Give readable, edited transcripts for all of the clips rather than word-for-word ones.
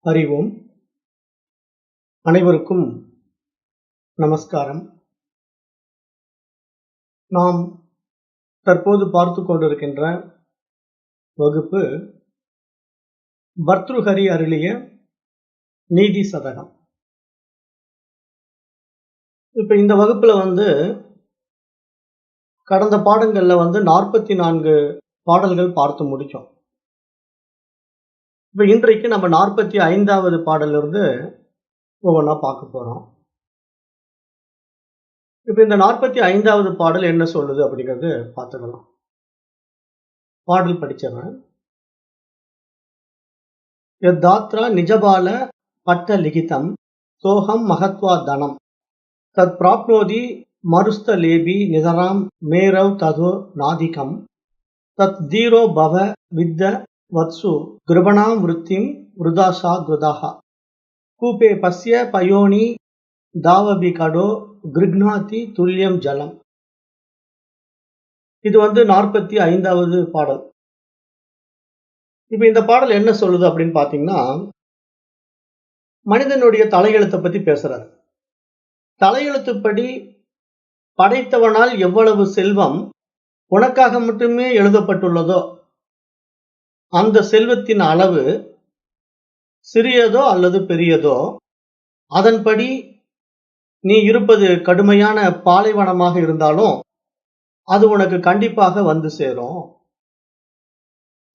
அறிவோம். அனைவருக்கும் நமஸ்காரம். நாம் தற்போது பார்த்து கொண்டிருக்கின்ற வகுப்பு பர்த்ருஹரி அருளிய நீதி சதகம். இப்ப இந்த வகுப்புல கடந்த பாடங்கள்ல 44 பாடல்கள் பார்த்து முடிச்சோம். இப்ப இன்றைக்கு நம்ம 45வது பாடலிருந்து ஒவ்வொன்றா பார்க்க போறோம். இப்ப இந்த 45வது பாடல் என்ன சொல்லுது அப்படிங்கிறது பார்த்துக்கலாம். பாடல் படிச்சிடறேன். யத்தாத்ரா நிஜபால பட்ட லிகிதம் சோகம் மகத்வா தனம் தத் பிராப்னோதி மருஸ்த லேபி நிதராம் மேரவ் ததோ நாதிகம் தத் தீரோ பவ வித்த வத்சு கிருபணாம் விருத்திம் விருதாசா கிருதாஹா கூபே பஸ்ய பயோனி தாவபி கடோ கிருக்னாதி துல்லியம் ஜலம். இது 45வது பாடல். இப்ப இந்த பாடல் என்ன சொல்லுது அப்படின்னு பாத்தீங்கன்னா, மனிதனுடைய தலையெழுத்தை பத்தி பேசுறாரு. தலையெழுத்துப்படி படைத்தவனால் எவ்வளவு செல்வம் உனக்காக மட்டுமே எழுதப்பட்டுள்ளதோ அந்த செல்வத்தின் அளவு சிறியதோ அல்லது பெரியதோ அதன்படி நீ இருப்பது கடுமையான பாலைவனமாக இருந்தாலும் அது உனக்கு கண்டிப்பாக வந்து சேரும்.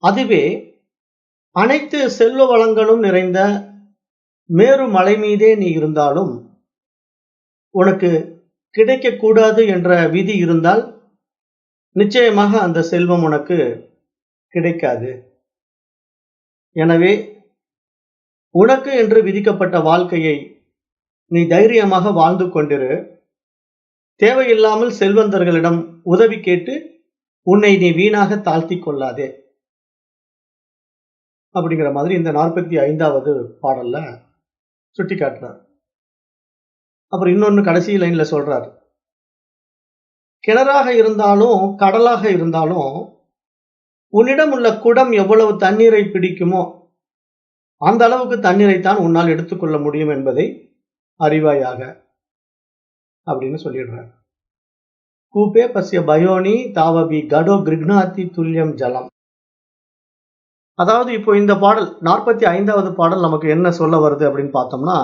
அதுவே அனைத்து செல்வ வளங்களும் நிறைந்த மேரு மலை மீதே நீ இருந்தாலும் உனக்கு கிடைக்கக்கூடாது என்ற விதி இருந்தால் நிச்சயமாக அந்த செல்வம் உனக்கு கிடைக்காது. எனவே உனக்கு என்று விதிக்கப்பட்ட வாழ்க்கையை நீ தைரியமாக வாழ்ந்து கொண்டிரு. தேவையில்லாமல் செல்வந்தர்களிடம் உதவி கேட்டு உன்னை நீ வீணாக தாழ்த்தி கொள்ளாதே அப்படிங்கிற மாதிரி இந்த 45வது பாடல்ல சுட்டி காட்டுறார். அப்புறம் இன்னொன்னு கடைசி லைன்ல சொல்றாரு, கிணறாக இருந்தாலும் கடலாக இருந்தாலும் உன்னிடம் உள்ள குடம் எவ்வளவு தண்ணீரை பிடிக்குமோ அந்த அளவுக்கு தண்ணீரைத்தான் உன்னால் எடுத்துக்கொள்ள முடியும் என்பதை அறிவாயாக அப்படின்னு சொல்லிடுறார். கூபே பஸ்ய பயோனி தாவபி கடோ கிருக்னாதி துல்லியம் ஜலம். அதாவது இப்போ இந்த பாடல் 45வது பாடல் நமக்கு என்ன சொல்ல வருது அப்படின்னு பார்த்தோம்னா,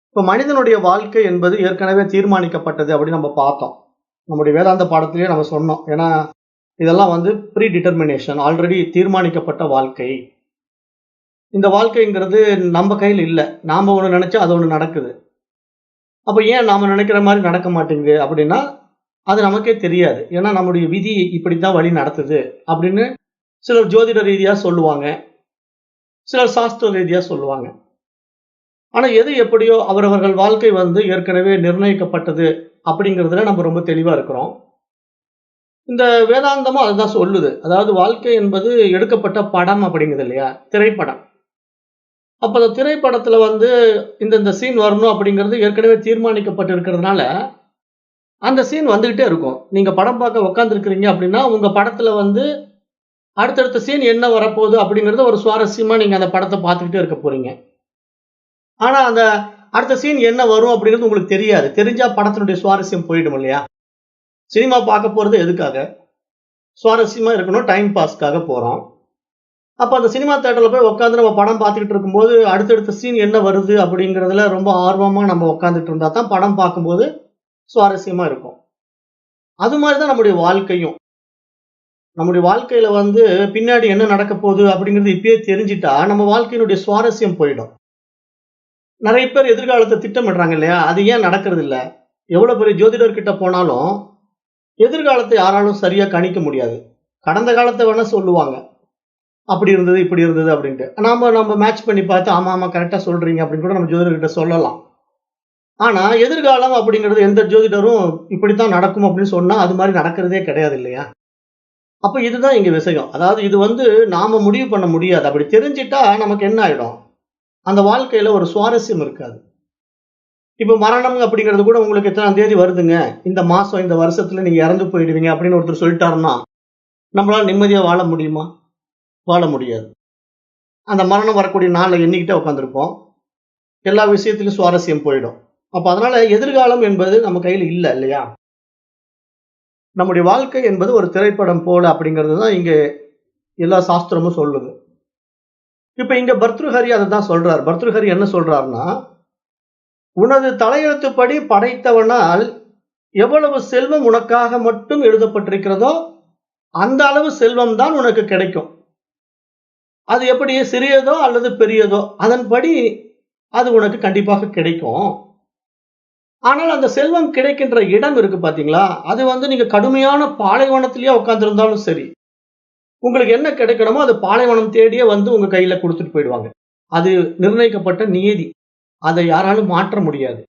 இப்போ மனிதனுடைய வாழ்க்கை என்பது ஏற்கனவே தீர்மானிக்கப்பட்டது அப்படின்னு நம்ம பார்த்தோம். நம்முடைய வேதாந்த பாடத்திலேயே நம்ம சொன்னோம். ஏன்னா இதெல்லாம் ப்ரீ டிட்டர்மினேஷன், ஆல்ரெடி தீர்மானிக்கப்பட்ட வாழ்க்கை. இந்த வாழ்க்கைங்கிறது நம்ம கையில் இல்லை. நாம ஒன்று நினைச்சா அது ஒன்று நடக்குது. அப்போ ஏன் நாம நினைக்கிற மாதிரி நடக்க மாட்டேங்குது அப்படின்னா அது நமக்கே தெரியாது. ஏன்னா நம்முடைய விதி இப்படித்தான் வழி நடத்துது அப்படின்னு சிலர் ஜோதிட ரீதியா சொல்லுவாங்க, சிலர் சாஸ்திர ரீதியா சொல்லுவாங்க. ஆனா எது எப்படியோ அவரவர்கள் வாழ்க்கை ஏற்கனவே நிர்ணயிக்கப்பட்டது அப்படிங்கிறதுல நம்ம ரொம்ப தெளிவா இருக்கிறோம். இந்த வேதாந்தமும் அதுதான் சொல்லுது. அதாவது வாழ்க்கை என்பது எடுக்கப்பட்ட படம் அப்படிங்குது இல்லையா, திரைப்படம். அப்ப அந்த திரைப்படத்துல இந்த சீன் வரணும் அப்படிங்கிறது ஏற்கனவே தீர்மானிக்கப்பட்டு இருக்கிறதுனால அந்த சீன் வந்துகிட்டே இருக்கும். நீங்க படம் பார்க்க உட்காந்துருக்கிறீங்க அப்படின்னா உங்க படத்துல அடுத்தடுத்த சீன் என்ன வரப்போகுது அப்படிங்கறது ஒரு சுவாரஸ்யமா நீங்க அந்த படத்தை பார்த்துக்கிட்டே இருக்க போறீங்க. ஆனா அந்த அடுத்த சீன் என்ன வரும் அப்படிங்கிறது உங்களுக்கு தெரியாது. தெரிஞ்சா படத்தினுடைய சுவாரஸ்யம் போயிடும் இல்லையா. சினிமா பார்க்க போறது எதுக்காக? சுவாரஸ்யமா இருக்கணும், டைம் பாஸ்க்காக போறோம். அப்ப அந்த சினிமா தியேட்டர்ல போய் உட்காந்து நம்ம படம் பார்த்துக்கிட்டு இருக்கும்போது அடுத்தடுத்த சீன் என்ன வருது அப்படிங்கிறதுல ரொம்ப ஆர்வமா நம்ம உட்காந்துட்டு இருந்தா தான் படம் பார்க்கும்போது சுவாரஸ்யமா இருக்கும். அது மாதிரிதான் நம்முடைய வாழ்க்கையும். நம்முடைய வாழ்க்கையில பின்னாடி என்ன நடக்க போகுது அப்படிங்கிறது இப்பயே தெரிஞ்சிட்டா நம்ம வாழ்க்கையினுடைய சுவாரஸ்யம் போயிடும். நிறைய பேர் எதிர்காலத்தை திட்டமிடுறாங்க இல்லையா, அது ஏன் நடக்கிறது இல்லை? எவ்வளவு பெரிய ஜோதிடர்கிட்ட போனாலும் எதிர்காலத்தை யாராலும் சரியா கணிக்க முடியாது. கடந்த காலத்தை வேணா சொல்லுவாங்க, அப்படி இருந்தது இப்படி இருந்தது அப்படின்ட்டு. நம்ம மேட்ச் பண்ணி பார்த்து ஆமா கரெக்டா சொல்றீங்க அப்படின்னு கூட நம்ம ஜோதிடர்கிட்ட சொல்லலாம். ஆனா எதிர்காலம் அப்படிங்கிறது எந்த ஜோதிடரும் இப்படித்தான் நடக்கும் அப்படின்னு சொன்னா அது மாதிரி நடக்கிறதே கிடையாது இல்லையா. அப்ப இதுதான் இங்க விஷயம். அதாவது இது நாம முடிவு பண்ண முடியாது. அப்படி தெரிஞ்சிட்டா நமக்கு என்ன ஆயிடும், அந்த வாழ்க்கையில ஒரு சுவாரஸ்யம் இருக்காது. இப்ப மரணம் அப்படிங்கிறது கூட உங்களுக்கு எத்தனாம் தேதி வருதுங்க, இந்த மாசம் இந்த வருஷத்துல நீங்க இறந்து போயிடுவீங்க அப்படின்னு ஒருத்தர் சொல்லிட்டாருன்னா நம்மளால நிம்மதியா வாழ முடியுமா? வாழ முடியாது. அந்த மரணம் வரக்கூடிய நாளை எண்ணிக்கிட்டே உட்காந்துருப்போம். எல்லா விஷயத்திலும் சுவாரஸ்யம் போயிடும். அப்ப அதனால எதிர்காலம் என்பது நம்ம கையில இல்ல இல்லையா? நம்முடைய வாழ்க்கை என்பது ஒரு திரைப்படம் போல அப்படிங்கிறது தான் இங்க எல்லா சாஸ்திரமும் சொல்லுது. இப்ப இங்க பர்த்ருஹரி அததான் சொல்றார். பர்த்ருஹரி என்ன சொல்றாருன்னா, உனது தலையெழுத்துப்படி படைத்தவனால் எவ்வளவு செல்வம் உனக்காக மட்டும் எழுதப்பட்டிருக்கிறதோ, அந்த அளவு செல்வம் தான் உனக்கு கிடைக்கும். அது எப்படி சிறியதோ அல்லது பெரியதோ, அதன்படி அது உனக்கு கண்டிப்பாக கிடைக்கும். ஆனால் அந்த செல்வம் கிடைக்கின்ற இடம் இருக்கு பார்த்தீங்களா, அது நீங்க கடுமையான பாலைவனத்திலேயே உட்கார்ந்திருந்தாலும் சரி, உங்களுக்கு என்ன கிடைக்கணுமோ அது பாலைவனம் தேடியே உங்க கையில குடுத்துட்டு போயிடுவாங்க. அது நிர்ணயிக்கப்பட்ட நியதி. அதை யாராலும் மாற்ற முடியாது.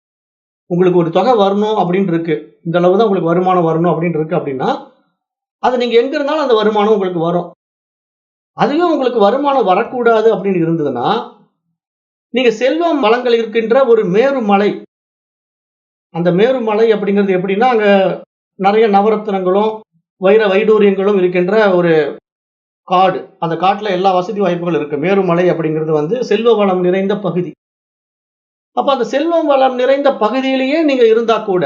உங்களுக்கு ஒரு தொகை வரணும் அப்படின்னு இருக்கு. இந்த அளவு தான் உங்களுக்கு வருமானம் வரணும் அப்படின்னு இருக்கு அப்படின்னா, அது நீங்க எங்க இருந்தாலும் அந்த வருமானம் உங்களுக்கு வரும். அதுவே உங்களுக்கு வருமானம் வரக்கூடாது அப்படின்னு இருந்ததுன்னா, நீங்க செல்வம் வளங்கள் இருக்கின்ற ஒரு மேருமலை. அந்த மேருமலை அப்படிங்கிறது எப்படின்னா, அங்க நெறைய நவரத்தினங்களும், வைர வைடூரியங்களும் இருக்கின்ற ஒரு காடு. அந்த காட்டுல எல்லா வசதி வாய்ப்புகளும் இருக்கு. மேருமலை அப்படிங்கிறது செல்வ வளம் நிறைந்த பகுதி. அப்ப அந்த செல்வம் வளம் நிறைந்த பகுதியிலேயே நீங்க இருந்தா கூட,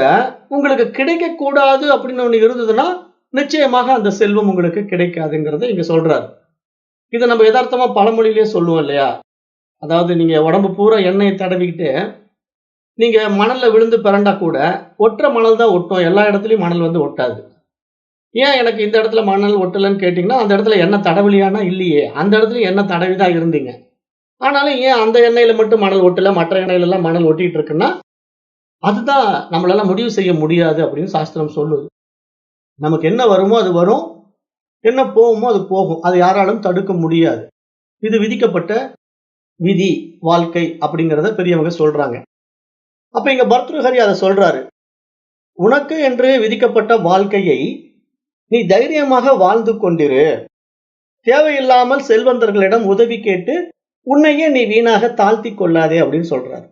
உங்களுக்கு கிடைக்கக்கூடாது அப்படின்னு ஒண்ணு இருந்ததுன்னா, நிச்சயமாக அந்த செல்வம் உங்களுக்கு கிடைக்காதுங்கிறத இங்க சொல்றாரு. இத நம்ம எதார்த்தமா பழமொழியிலேயே சொல்லுவோம் இல்லையா? அதாவது நீங்க உடம்பு பூரா எண்ணெய தடவிக்கிட்டு, நீங்க மணல்ல விழுந்து பெரண்டா கூட, ஒட்டுற மணல் தான் ஒட்டும். எல்லா இடத்துலயும் மணல் ஒட்டாது. ஏன் எனக்கு இந்த இடத்துல மணல் ஒட்டலன்னு கேட்டீங்கன்னா, அந்த இடத்துல எண்ணெய் தடவலியான்னா இல்லையே. அந்த இடத்துலயும் எண்ணெய் தடவி தான் இருந்தீங்க. ஆனாலும் ஏன் அந்த எண்ணெயில மட்டும் மணல் ஒட்டல, மற்ற எண்ணெயிலலாம் மணல் ஒட்டிட்டு இருக்குன்னா, அதுதான் நம்மளால முடிவு செய்ய முடியாது அப்படின்னு சாஸ்திரம் சொல்லுது. நமக்கு என்ன வருமோ அது வரும். என்ன போகுமோ அது போகும். அதை யாராலும் தடுக்க முடியாது. இது விதிக்கப்பட்ட விதி, வாழ்க்கை அப்படிங்கிறத பெரியவங்க சொல்றாங்க. அப்ப இங்க பர்த்ருஹரி அத சொல்றாரு. உனக்கு என்று விதிக்கப்பட்ட வாழ்க்கையை நீ தைரியமாக வாழ்ந்து கொண்டிரு. தேவையில்லாமல் செல்வந்தர்களிடம் உதவி கேட்டு உன்னையே நீ வீணாக தாழ்த்திக் கொள்ளாதே அப்படின்னு சொல்றாரு.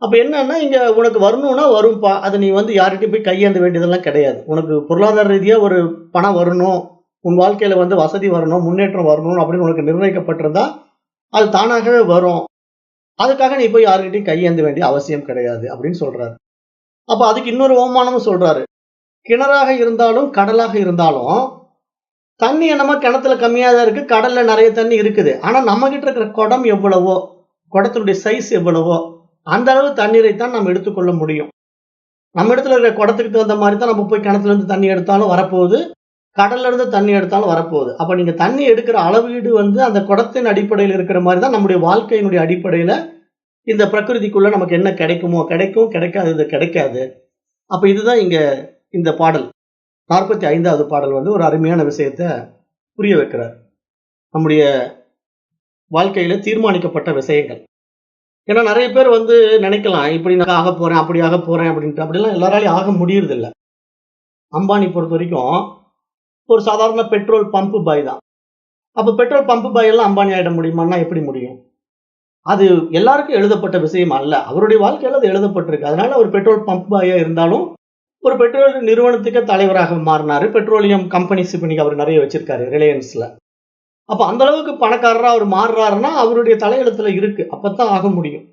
அப்ப என்னன்னா, இங்க உனக்கு வரணும்னா வரும்பா. அத நீ யார்கிட்டயும் போய் கையேந்த வேண்டியதெல்லாம் கிடையாது. உனக்கு பொருளாதார ரீதியா ஒரு பணம் வரணும், உன் வாழ்க்கையில வசதி வரணும், முன்னேற்றம் வரணும் அப்படின்னு உனக்கு நிர்ணயிக்கப்பட்டிருந்தா, அது தானாகவே வரும். அதுக்காக நீ போய் யார்கிட்டயும் கையேந்த வேண்டிய அவசியம் கிடையாது அப்படின்னு சொல்றாரு. அப்ப அதுக்கு இன்னொரு உவமானமும் சொல்றாரு. கிணறாக இருந்தாலும், கடலாக இருந்தாலும், தண்ணி என்னமோ கிணத்துல கம்மியா தான் இருக்கு, கடல்ல நெறைய தண்ணி இருக்குது. ஆனா நம்மகிட்ட இருக்கிற குடம் எவ்வளவோ, குடத்தினுடைய சைஸ் எவ்வளவோ, அந்த அளவு தண்ணீரை தான் நம்ம எடுத்துக்கொள்ள முடியும். நம்ம இடத்துல இருக்கிற குடத்துக்கு தகுந்த மாரி தான் நம்ம போய் கிணத்துல இருந்து தண்ணி எடுத்தாலும் வரப்போகுது. கடல்ல இருந்து தண்ணி எடுத்தாலும் வரப்போகுது. அப்ப நீங்க தண்ணி எடுக்கிற அளவீடு அந்த குடத்தின் அடிப்படையில இருக்கிற மாரி தான் நம்முடைய வாழ்க்கையினுடைய அடிப்படையில இந்த பிரகிருதிக்குள்ள நமக்கு என்ன கிடைக்குமோ கிடைக்கும், கிடைக்காதது கிடைக்காது. அப்ப இதுதான் இங்க இந்த பாடல் 45வது பாடல் ஒரு அருமையான விஷயத்த புரிய வைக்கிறார். நம்முடைய வாழ்க்கையில தீர்மானிக்கப்பட்ட விஷயங்கள். ஏன்னா நெறைய பேர் நினைக்கலாம், இப்படி நான் ஆகப் போறேன், அப்படி ஆகப் போறேன் அப்படின்ட்டு. அப்படிலாம் எல்லாராலயும் ஆக முடியறதில்ல. அம்பானி பொறுத்தவரைக்கும் ஒரு சாதாரண பெட்ரோல் பம்ப் பாய் தான். அப்ப பெட்ரோல் பம்ப் பாய் எல்லாம் அம்பானி ஆயிட முடியுமான்னா எப்படி முடியும்? அது எல்லாருக்கும் எழுதப்பட்ட விஷயம் அல்ல. அவருடைய வாழ்க்கையில அது எழுதப்பட்டிருக்கு. அதனால அவர் பெட்ரோல் பம்ப் பாயா இருந்தாலும், ஒரு பெட்ரோல் நிறுவனத்துக்கு தலைவராக மாறினாரு. பெட்ரோலியம் கம்பெனிஸ் இப்ப இன்னைக்கு அவர் நெறைய வச்சிருக்காரு ரிலையன்ஸ்ல. அப்ப அந்த அளவுக்கு பணக்காரரா அவர் மாறுறாருன்னா, அவருடைய தலையெழுத்துல இருக்கு. அப்பத்தான் ஆக முடியும்.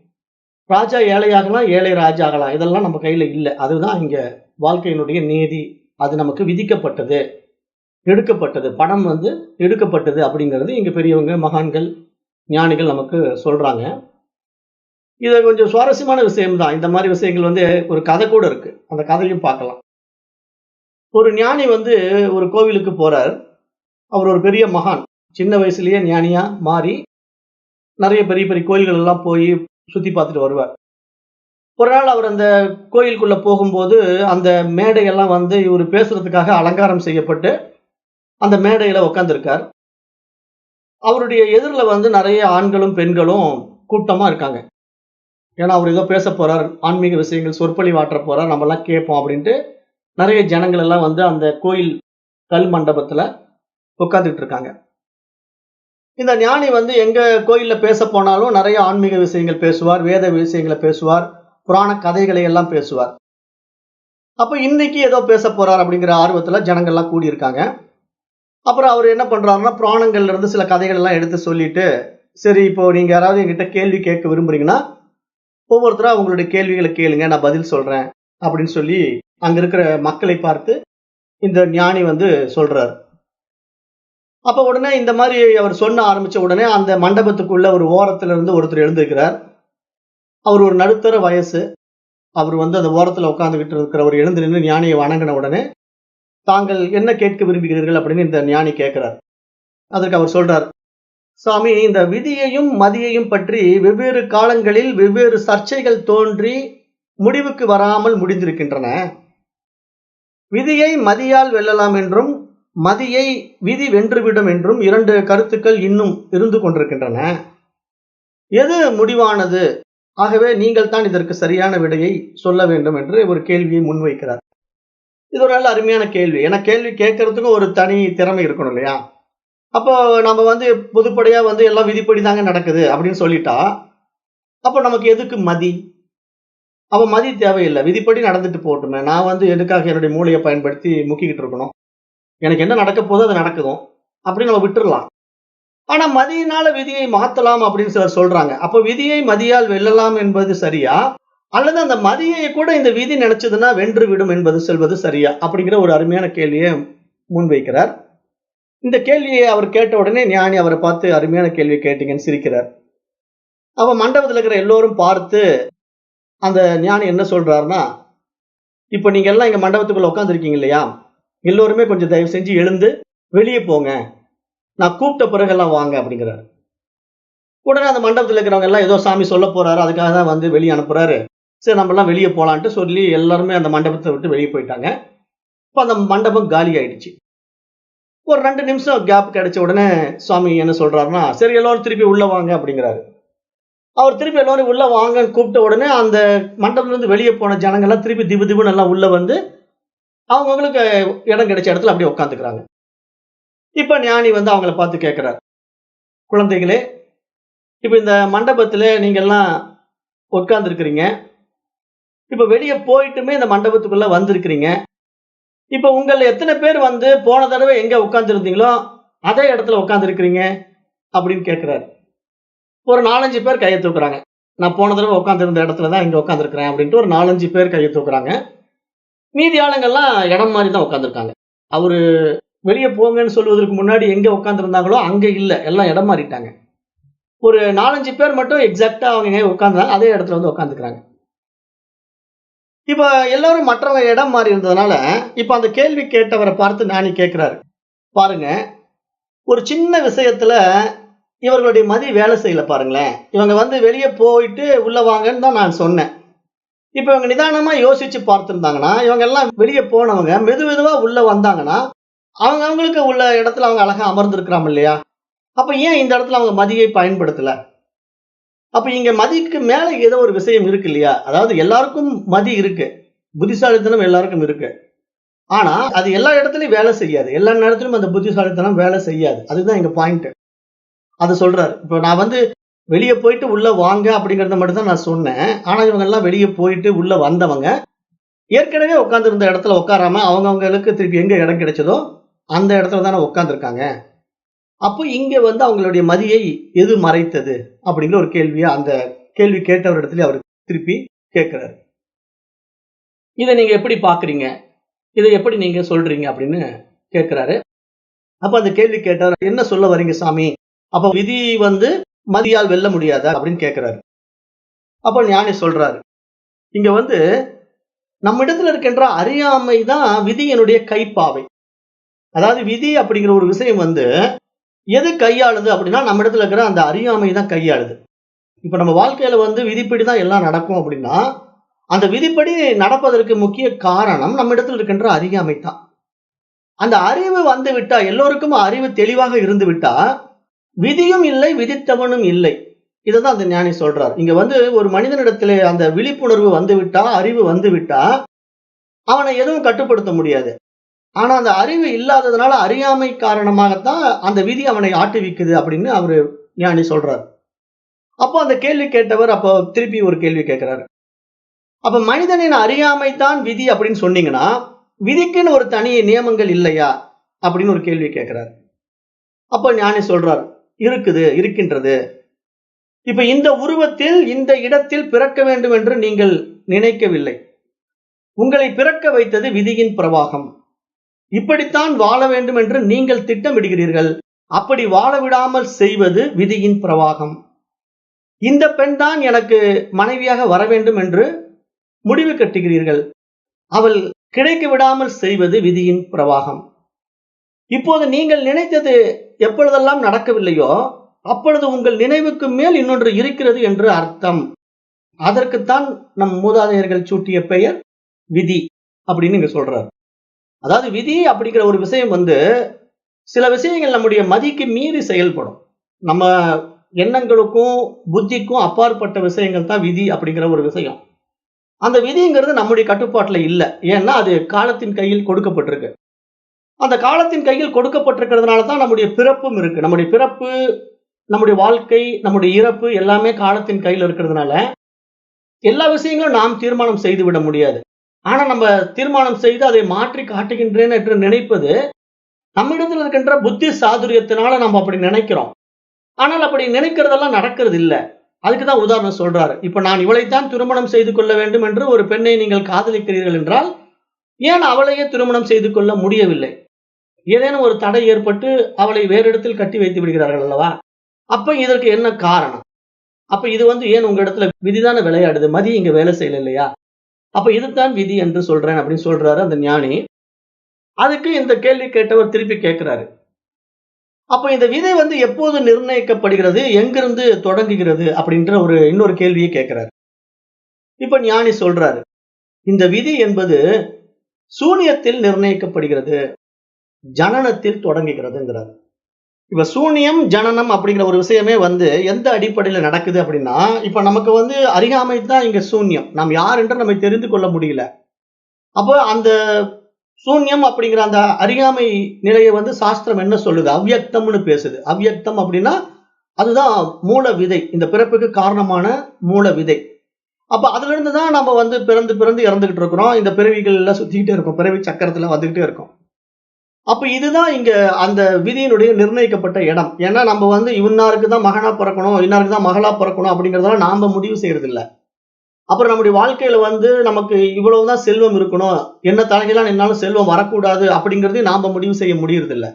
ராஜா ஏழையாகலாம், ஏழை ராஜா ஆகலாம். இதெல்லாம் நம்ம கையில இல்ல. அதுதான் இங்க வாழ்க்கையினுடைய நீதி. அது நமக்கு விதிக்கப்பட்டது, எடுக்கப்பட்டது. பணம் எடுக்கப்பட்டது அப்படிங்கிறது இங்க பெரியவங்க, மகான்கள், ஞானிகள் நமக்கு சொல்றாங்க. இது கொஞ்சம் சுவாரஸ்யமான விஷயம் தான். இந்த மாரி விஷயங்கள் ஒரு கதை கூட இருக்கு. அந்த கதையும் பார்க்கலாம். ஒரு ஞானி ஒரு கோவிலுக்கு போறார். அவர் ஒரு பெரிய மகான். சின்ன வயசுலயே ஞானியா மாறி, நெறைய பெரிய பெரிய கோயில்கள் எல்லாம் போய் சுத்தி பார்த்துட்டு வருவார். ஒரு நாள் அவர் அந்த கோயிலுக்குள்ள போகும்போது, அந்த மேடையெல்லாம் இவரு பேசுறதுக்காக அலங்காரம் செய்யப்பட்டு, அந்த மேடையில உட்கார்ந்திருக்கார். அவருடைய எதிர்ல நெறைய ஆண்களும், பெண்களும் கூட்டமா இருக்காங்க. ஏன்னா, அவர் ஏதோ பேசப் போறார். ஆன்மீக விஷயங்கள் சொற்பொழிவாற்றப் போறார். நம்மலாம் கேட்போம் அப்படின்ட்டு, நெறைய ஜனங்கள் எல்லாம் அந்த கோயில் கல் மண்டபத்துல உட்கார்ந்துட்டு இருக்காங்க. இந்த ஞானி எங்க கோயில்ல பேசப் போனாலும் நெறைய ஆன்மீக விஷயங்கள் பேசுவார், வேத விஷயங்கள பேசுவார், புராண கதைகளை எல்லாம் பேசுவார். அப்ப இன்னைக்கு ஏதோ பேசப் போறார் அப்படிங்கிற ஆர்வத்துல ஜனங்கள்லாம் கூடியிருக்காங்க. அப்புறம் அவரு என்ன பண்றாருன்னா, புராணங்கள்ல இருந்து சில கதைகள் எல்லாம் எடுத்து சொல்லிட்டு, சரி, இப்போ நீங்க யாராவது என்கிட்ட கேள்வி கேட்க விரும்புறீங்கன்னா ஒவ்வொருத்தரா உங்களுடைய கேள்விகளை கேளுங்க, நான் பதில் சொல்றேன் அப்படின்னு சொல்லி அங்க இருக்கிற மக்களை பார்த்து இந்த ஞானி சொல்றாரு. அப்ப உடனே இந்த மாதிரி அவர் சொல்ல ஆரம்பிச்ச உடனே அந்த மண்டபத்துக்குள்ள ஒரு ஓரத்துல இருந்து ஒருத்தர் எழுந்திருக்கிறார். அவர் ஒரு நடுத்தர வயசு. அவர் அந்த ஓரத்துல உட்கார்ந்துகிட்டு இருக்கிறவர் எழுந்து நின்று ஞானியை வணங்கின உடனே, தாங்கள் என்ன கேட்க விரும்புகிறீர்கள் அப்படின்னு இந்த ஞானி கேட்கிறார். அதற்கு அவர் சொல்றார், சாமி, இந்த விதியையும் மதியையும் பற்றி வெவ்வேறு காலங்களில் வெவ்வேறு சர்ச்சைகள் தோன்றி முடிவுக்கு வராமல் முடிந்திருக்கின்றன. விதியை மதியால் வெல்லலாம் என்றும் மதியை விதி வென்றுவிடும் என்றும் 2 கருத்துக்கள் இன்னும் இருந்து கொண்டிருக்கின்றன. எது முடிவானது? ஆகவே நீங்கள் தான் இதற்கு சரியான விடையை சொல்ல வேண்டும் என்று ஒரு கேள்வியை முன்வைக்கிறார். இது ஒரு நல்ல அருமையான கேள்வி. ஏன்னா கேள்வி கேட்கறதுக்கும் ஒரு தனி திறமை இருக்கணும் இல்லையா? அப்போ நம்ம பொதுப்படையா எல்லாம் விதிப்படி தாங்க நடக்குது அப்படின்னு சொல்லிட்டா, அப்போ நமக்கு எதுக்கு மதி? அப்ப மதி தேவையில்லை. விதிப்படி நடந்துட்டு போகட்டுமே. நான் எதுக்காக என்னுடைய மூளையை பயன்படுத்தி முக்கிக்கிட்டு இருக்கணும்? எனக்கு என்ன நடக்க போதோ அது நடக்குதும் அப்படின்னு நம்ம விட்டுறலாம். ஆனா மதியினால விதியை மாத்தலாம் அப்படின்னு சிலர் சொல்றாங்க. அப்ப விதியை மதியால் வெல்லலாம் என்பது சரியா? அல்லது அந்த மதியை கூட இந்த விதி நினைச்சதுன்னா வென்று விடும் என்பது சொல்வது சரியா? அப்படிங்கிற ஒரு அருமையான கேள்வியை முன்வைக்கிறார். இந்த கேள்வியை அவர் கேட்ட உடனே ஞானி அவரை பார்த்து அருமையான கேள்வி கேட்டீங்கன்னு சிரிக்கிறார். அப்ப மண்டபத்தில் இருக்கிற எல்லோரும் பார்த்து அந்த ஞானி என்ன சொல்றாருன்னா, இப்ப நீங்க எல்லாம் இங்க மண்டபத்துக்குள்ள உட்கார்ந்துருக்கீங்க இல்லையா? எல்லோருமே கொஞ்சம் தயவு செஞ்சு எழுந்து வெளியே போங்க. நான் கூப்பிட்ட பிறகெல்லாம் வாங்க அப்படிங்கிறாரு. உடனே அந்த மண்டபத்தில் இருக்கிறவங்க எல்லாம் ஏதோ சாமி சொல்ல போறாரு, அதுக்காக தான் வெளியே அனுப்புறாரு. சரி, நம்ம எல்லாம் வெளியே போலான்ட்டு சொல்லி எல்லாருமே அந்த மண்டபத்தை விட்டு வெளியே போயிட்டாங்க. இப்ப அந்த மண்டபம் காலி ஆயிடுச்சு. ஒரு 2 நிமிஷம் கேப் கிடைச்ச உடனே சுவாமி என்ன சொல்றாருன்னா, சரி எல்லாரும் திருப்பி உள்ள வாங்க அப்படிங்கிறாரு. அவர் திருப்பி எல்லாரும் உள்ள வாங்கன்னு கூப்பிட்ட உடனே அந்த மண்டபத்துல இருந்து வெளியே போன ஜனங்க எல்லாம் திருப்பி திபு திபுன்னு எல்லாம் உள்ள அவங்களுக்கு இடம் கிடைச்ச இடத்துல அப்படியே உட்காந்துக்கிறாங்க. இப்ப ஞானி அவங்கள பார்த்து கேட்கிறார், குழந்தைகளே, இப்ப இந்த மண்டபத்துல நீங்க எல்லாம் உட்கார்ந்து இருக்கிறீங்க. இப்ப வெளியே போயிட்டுமே இந்த மண்டபத்துக்குள்ள வந்திருக்கிறீங்க. இப்ப உங்கள எத்தனை பேர் போன தடவை எங்க உட்கார்ந்து இருந்தீங்களோ அதே இடத்துல உட்கார்ந்து இருக்கிறீங்க அப்படின்னு கேட்கிறாரு. ஒரு 4-5 பேர் கையை தூக்குறாங்க. நான் போன தடவை உட்கார்ந்து இருந்த இடத்துல தான் இங்க உட்கார்ந்து இருக்கிறேன் அப்படின்ட்டு ஒரு 4-5 பேர் கையை தூக்குறாங்க. மீதி ஆளுங்கெல்லாம் இடம் மாதிரி தான் உட்கார்ந்துருக்காங்க. அவரு வெளியே போங்கன்னு சொல்வதற்கு முன்னாடி எங்க உட்கார்ந்து இருந்தாங்களோ அங்க இல்ல, எல்லாம் இடம் மாறிட்டாங்க. ஒரு 4-5 பேர் மட்டும் எக்ஸாக்டா அவங்க எங்க உட்கார்ந்தாங்க அதே இடத்துல உட்கார்ந்துக்கிறாங்க. இப்ப எல்லாரும் மற்றவங்க இடம் மாறி இருந்ததுனால, இப்ப அந்த கேள்வி கேட்டவரை பார்த்து ஞானி கேட்கிறாரு, பாருங்க, ஒரு சின்ன விஷயத்துல இவர்களுடைய மதி வேலை செய்யல பாருங்களேன். இவங்க வெளியே போயிட்டு உள்ள வாங்கன்னு தான் நான் சொன்னேன். இப்ப இவங்க நிதானமா யோசிச்சு பார்த்திருந்தாங்கன்னா, இவங்க எல்லாம் வெளியே போனவங்க மெதுவா உள்ள வந்தாங்கன்னா, அவங்களுக்கு உள்ள இடத்துல அவங்க அழகா அமர்ந்திருக்கலாம் இல்லையா? அப்ப ஏன் இந்த இடத்துல அவங்க மதியை பயன்படுத்தல? அப்ப இங்க மதிக்கு மேல ஏதோ ஒரு விஷயம் இருக்கு இல்லையா? அதாவது எல்லாருக்கும் மதி இருக்கு. புத்திசாலித்தனம் எல்லாருக்கும் இருக்கு. ஆனா அது எல்லா இடத்துலயும் வேலை செய்யாது. எல்லா நேரத்திலும் அந்த புத்திசாலித்தனம் வேலை செய்யாது. அதுதான் எங்க பாயிண்ட். அது சொல்றாரு. இப்ப நான் வெளிய போயிட்டு உள்ள வாங்க அப்படிங்கிறத மட்டும் தான் நான் சொன்னேன். ஆனா இவங்க எல்லாம் வெளிய போயிட்டு உள்ள வந்தவங்க, ஏற்கனவே உட்கார்ந்திருந்த இடத்துல உட்காராம அவங்கவங்களுக்கு திருப்பி எங்க இடம் கிடைச்சதோ அந்த இடத்துல தானே உட்கார்ந்திருக்காங்க. அப்போ இங்க அவங்களுடைய மதியை எது மறைத்தது? அப்படிங்கிற ஒரு கேள்வியா அந்த கேள்வி கேட்டவரிடத்துல அவர் திருப்பி கேட்கிறாரு. இதை நீங்க எப்படி பாக்குறீங்க? இதை எப்படி நீங்க சொல்றீங்க அப்படின்னு கேட்கிறாரு. அப்ப அந்த கேள்வி கேட்டவர், என்ன சொல்ல வரீங்க சாமி? அப்ப விதி மதியால் வெல்ல முடியாதா அப்படின்னு கேட்கிறாரு. அப்ப ஞானி சொல்றாரு, இங்க நம்மிடத்துல இருக்கின்ற அறியாமை தான் விதியினுடைய கைப்பாவை. அதாவது விதி அப்படிங்கிற ஒரு விஷயம் எது கையாளுது அப்படின்னா நம்ம இடத்துல இருக்கிற அந்த அறியாமை தான் கையாளுது. இப்ப நம்ம வாழ்க்கையில விதிப்படி தான் எல்லாம் நடக்கும் அப்படின்னா, அந்த விதிப்படி நடப்பதற்கு முக்கிய காரணம் நம்ம இடத்துல இருக்கின்ற அறியாமை தான். அந்த அறிவு விட்டா, எல்லோருக்கும் அறிவு தெளிவாக இருந்து விட்டா, விதியும் இல்லை, விதித்தவனும் இல்லை. இதைதான் அந்த ஞானி சொல்றார். இங்க ஒரு மனிதனிடத்திலே அந்த விழிப்புணர்வு விட்டா, அறிவு விட்டா, அவனை எதுவும் கட்டுப்படுத்த முடியாது. ஆனா அந்த அறிவு இல்லாததுனால அறியாமை காரணமாகத்தான் அந்த விதி அவனை ஆட்டுவிக்குது அப்படின்னு அவரு ஞானி சொல்றார். அப்போ அந்த கேள்வி கேட்டவர் அப்போ திருப்பி ஒரு கேள்வி கேட்கிறாரு. அப்ப மனிதனின் அறியாமை தான் விதி அப்படின்னு சொன்னீங்கன்னா, விதிக்குன்னு ஒரு தனி நியமங்கள் இல்லையா அப்படின்னு ஒரு கேள்வி கேட்கிறார். அப்ப ஞானி சொல்றார், இருக்கின்றது. இப்ப இந்த உருவத்தில் இந்த இடத்தில் பிறக்க வேண்டும் என்று நீங்கள் நினைக்கவில்லை. உங்களை பிறக்க வைத்தது விதியின் பிரவாகம். இப்படித்தான் வாழ வேண்டும் என்று நீங்கள் திட்டமிடுகிறீர்கள். அப்படி வாழ விடாமல் செய்வது விதியின் பிரவாகம். இந்த பெண் தான் எனக்கு மனைவியாக வர வேண்டும் என்று முடிவு கட்டுகிறீர்கள். அவள் கிடைக்க விடாமல் செய்வது விதியின் பிரவாகம். இப்போது நீங்கள் நினைத்தது எப்பொழுதெல்லாம் நடக்கவில்லையோ அப்பொழுது உங்கள் நினைவுக்கு மேல் இன்னொன்று இருக்கிறது என்று அர்த்தம். அதற்குத்தான் நம் மூதாதையர்கள் சூட்டிய பெயர் விதி அப்படின்னு இங்க சொல்றார். அதாவது விதி அப்படிங்கிற ஒரு விஷயம் சில விஷயங்கள் நம்முடைய மதிக்கு மீறி செயல்படும். நம்ம எண்ணங்களுக்கும் புத்திக்கும் அப்பாற்பட்ட விஷயங்கள் தான் விதி அப்படிங்கிற ஒரு விஷயம். அந்த விதிங்கிறது நம்முடைய கட்டுப்பாட்டுல இல்லை. ஏன்னா அது காலத்தின் கையில் கொடுக்கப்பட்டிருக்கு. அந்த காலத்தின் கையில் கொடுக்கப்பட்டிருக்கிறதுனால தான் நம்முடைய பிறப்பும் இருக்கு. நம்முடைய பிறப்பு, நம்முடைய வாழ்க்கை, நம்முடைய இறப்பு எல்லாமே காலத்தின் கையில் இருக்கிறதுனால எல்லா விஷயங்களும் நாம் தீர்மானம் செய்து விட முடியாது. ஆனா நம்ம தீர்மானம் செய்து அதை மாற்றி காட்டுகின்றேன் என்று நினைப்பது நம்மிடத்தில் இருக்கின்ற புத்தி சாதுரியத்தினால நம்ம அப்படி நினைக்கிறோம். ஆனால் அப்படி நினைக்கிறதெல்லாம் நடக்கிறது இல்ல. அதுக்குதான் உதாரணம் சொல்றாரு. இப்ப நான் இவளைத்தான் திருமணம் செய்து கொள்ள வேண்டும் என்று ஒரு பெண்ணை நீங்கள் காதலிக்கிறீர்கள் என்றால் ஏன் அவளையே திருமணம் செய்து கொள்ள முடியவில்லை? ஏதேனும் ஒரு தடை ஏற்பட்டு அவளை வேறு இடத்தில் கட்டி வைத்து விடுகிறார்கள் அல்லவா? அப்ப இதற்கு என்ன காரணம்? அப்ப இது ஏன் உங்க இடத்துல விதிதான விளையாடுது, மதி இங்க வேலை செய்யல இல்லையா? அப்ப இதுதான் விதி என்று சொல்றேன் அப்படின்னு சொல்றாரு அந்த ஞானி. அதுக்கு இந்த கேள்வி கேட்டவர் திருப்பி கேட்கிறாரு. அப்ப இந்த விதை எப்போது நிர்ணயிக்கப்படுகிறது, எங்கிருந்து தொடங்குகிறது அப்படின்ற இன்னொரு கேள்வியை கேட்கிறாரு. இப்ப ஞானி சொல்றாரு, இந்த விதி என்பது சூனியத்தில் நிர்ணயிக்கப்படுகிறது, ஜனனத்தில் தொடங்குகிறதுங்கிறார். இப்ப சூனியம் ஜனனம் அப்படிங்கிற ஒரு விஷயமே எந்த அடிப்படையில் நடக்குது அப்படின்னா, இப்ப நமக்கு அறியாமை தான் இங்க சூன்யம். நாம் யார் என்று நம்ம தெரிந்து கொள்ள முடியல. அப்போ அந்த சூன்யம் அப்படிங்கிற அந்த அறியாமை நிலையை சாஸ்திரம் என்ன சொல்லுது? அவ்யக்தம்னு பேசுது. அவ்யக்தம் அப்படின்னா அதுதான் மூல விதை, இந்த பிறப்புக்கு காரணமான மூல விதை. அப்ப அதுல இருந்து தான் நம்ம பிறந்து பிறந்து இறந்துகிட்டு இருக்கிறோம். இந்த பிறவிகள் எல்லாம் சுத்திக்கிட்டே இருக்கும், பிறவி சக்கரத்துல வந்துகிட்டே இருக்கும். அப்ப இதுதான் இங்க அந்த விதியினுடைய நிர்ணயிக்கப்பட்ட இடம். ஏன்னா நம்ம இன்னாருக்கு தான் மகனா பிறக்கணும், இன்னாருக்கு தான் மகளா பிறக்கணும் அப்படிங்கறதெல்லாம் நாம முடிவு செய்யறது இல்ல. அப்புறம் நம்முடைய வாழ்க்கையில நமக்கு இவ்வளவுதான் செல்வம் இருக்கணும், என்ன தலைகளாம் என்னாலும் செல்வம் வரக்கூடாது அப்படிங்கறதை நாம முடிவு செய்ய முடியறது இல்ல.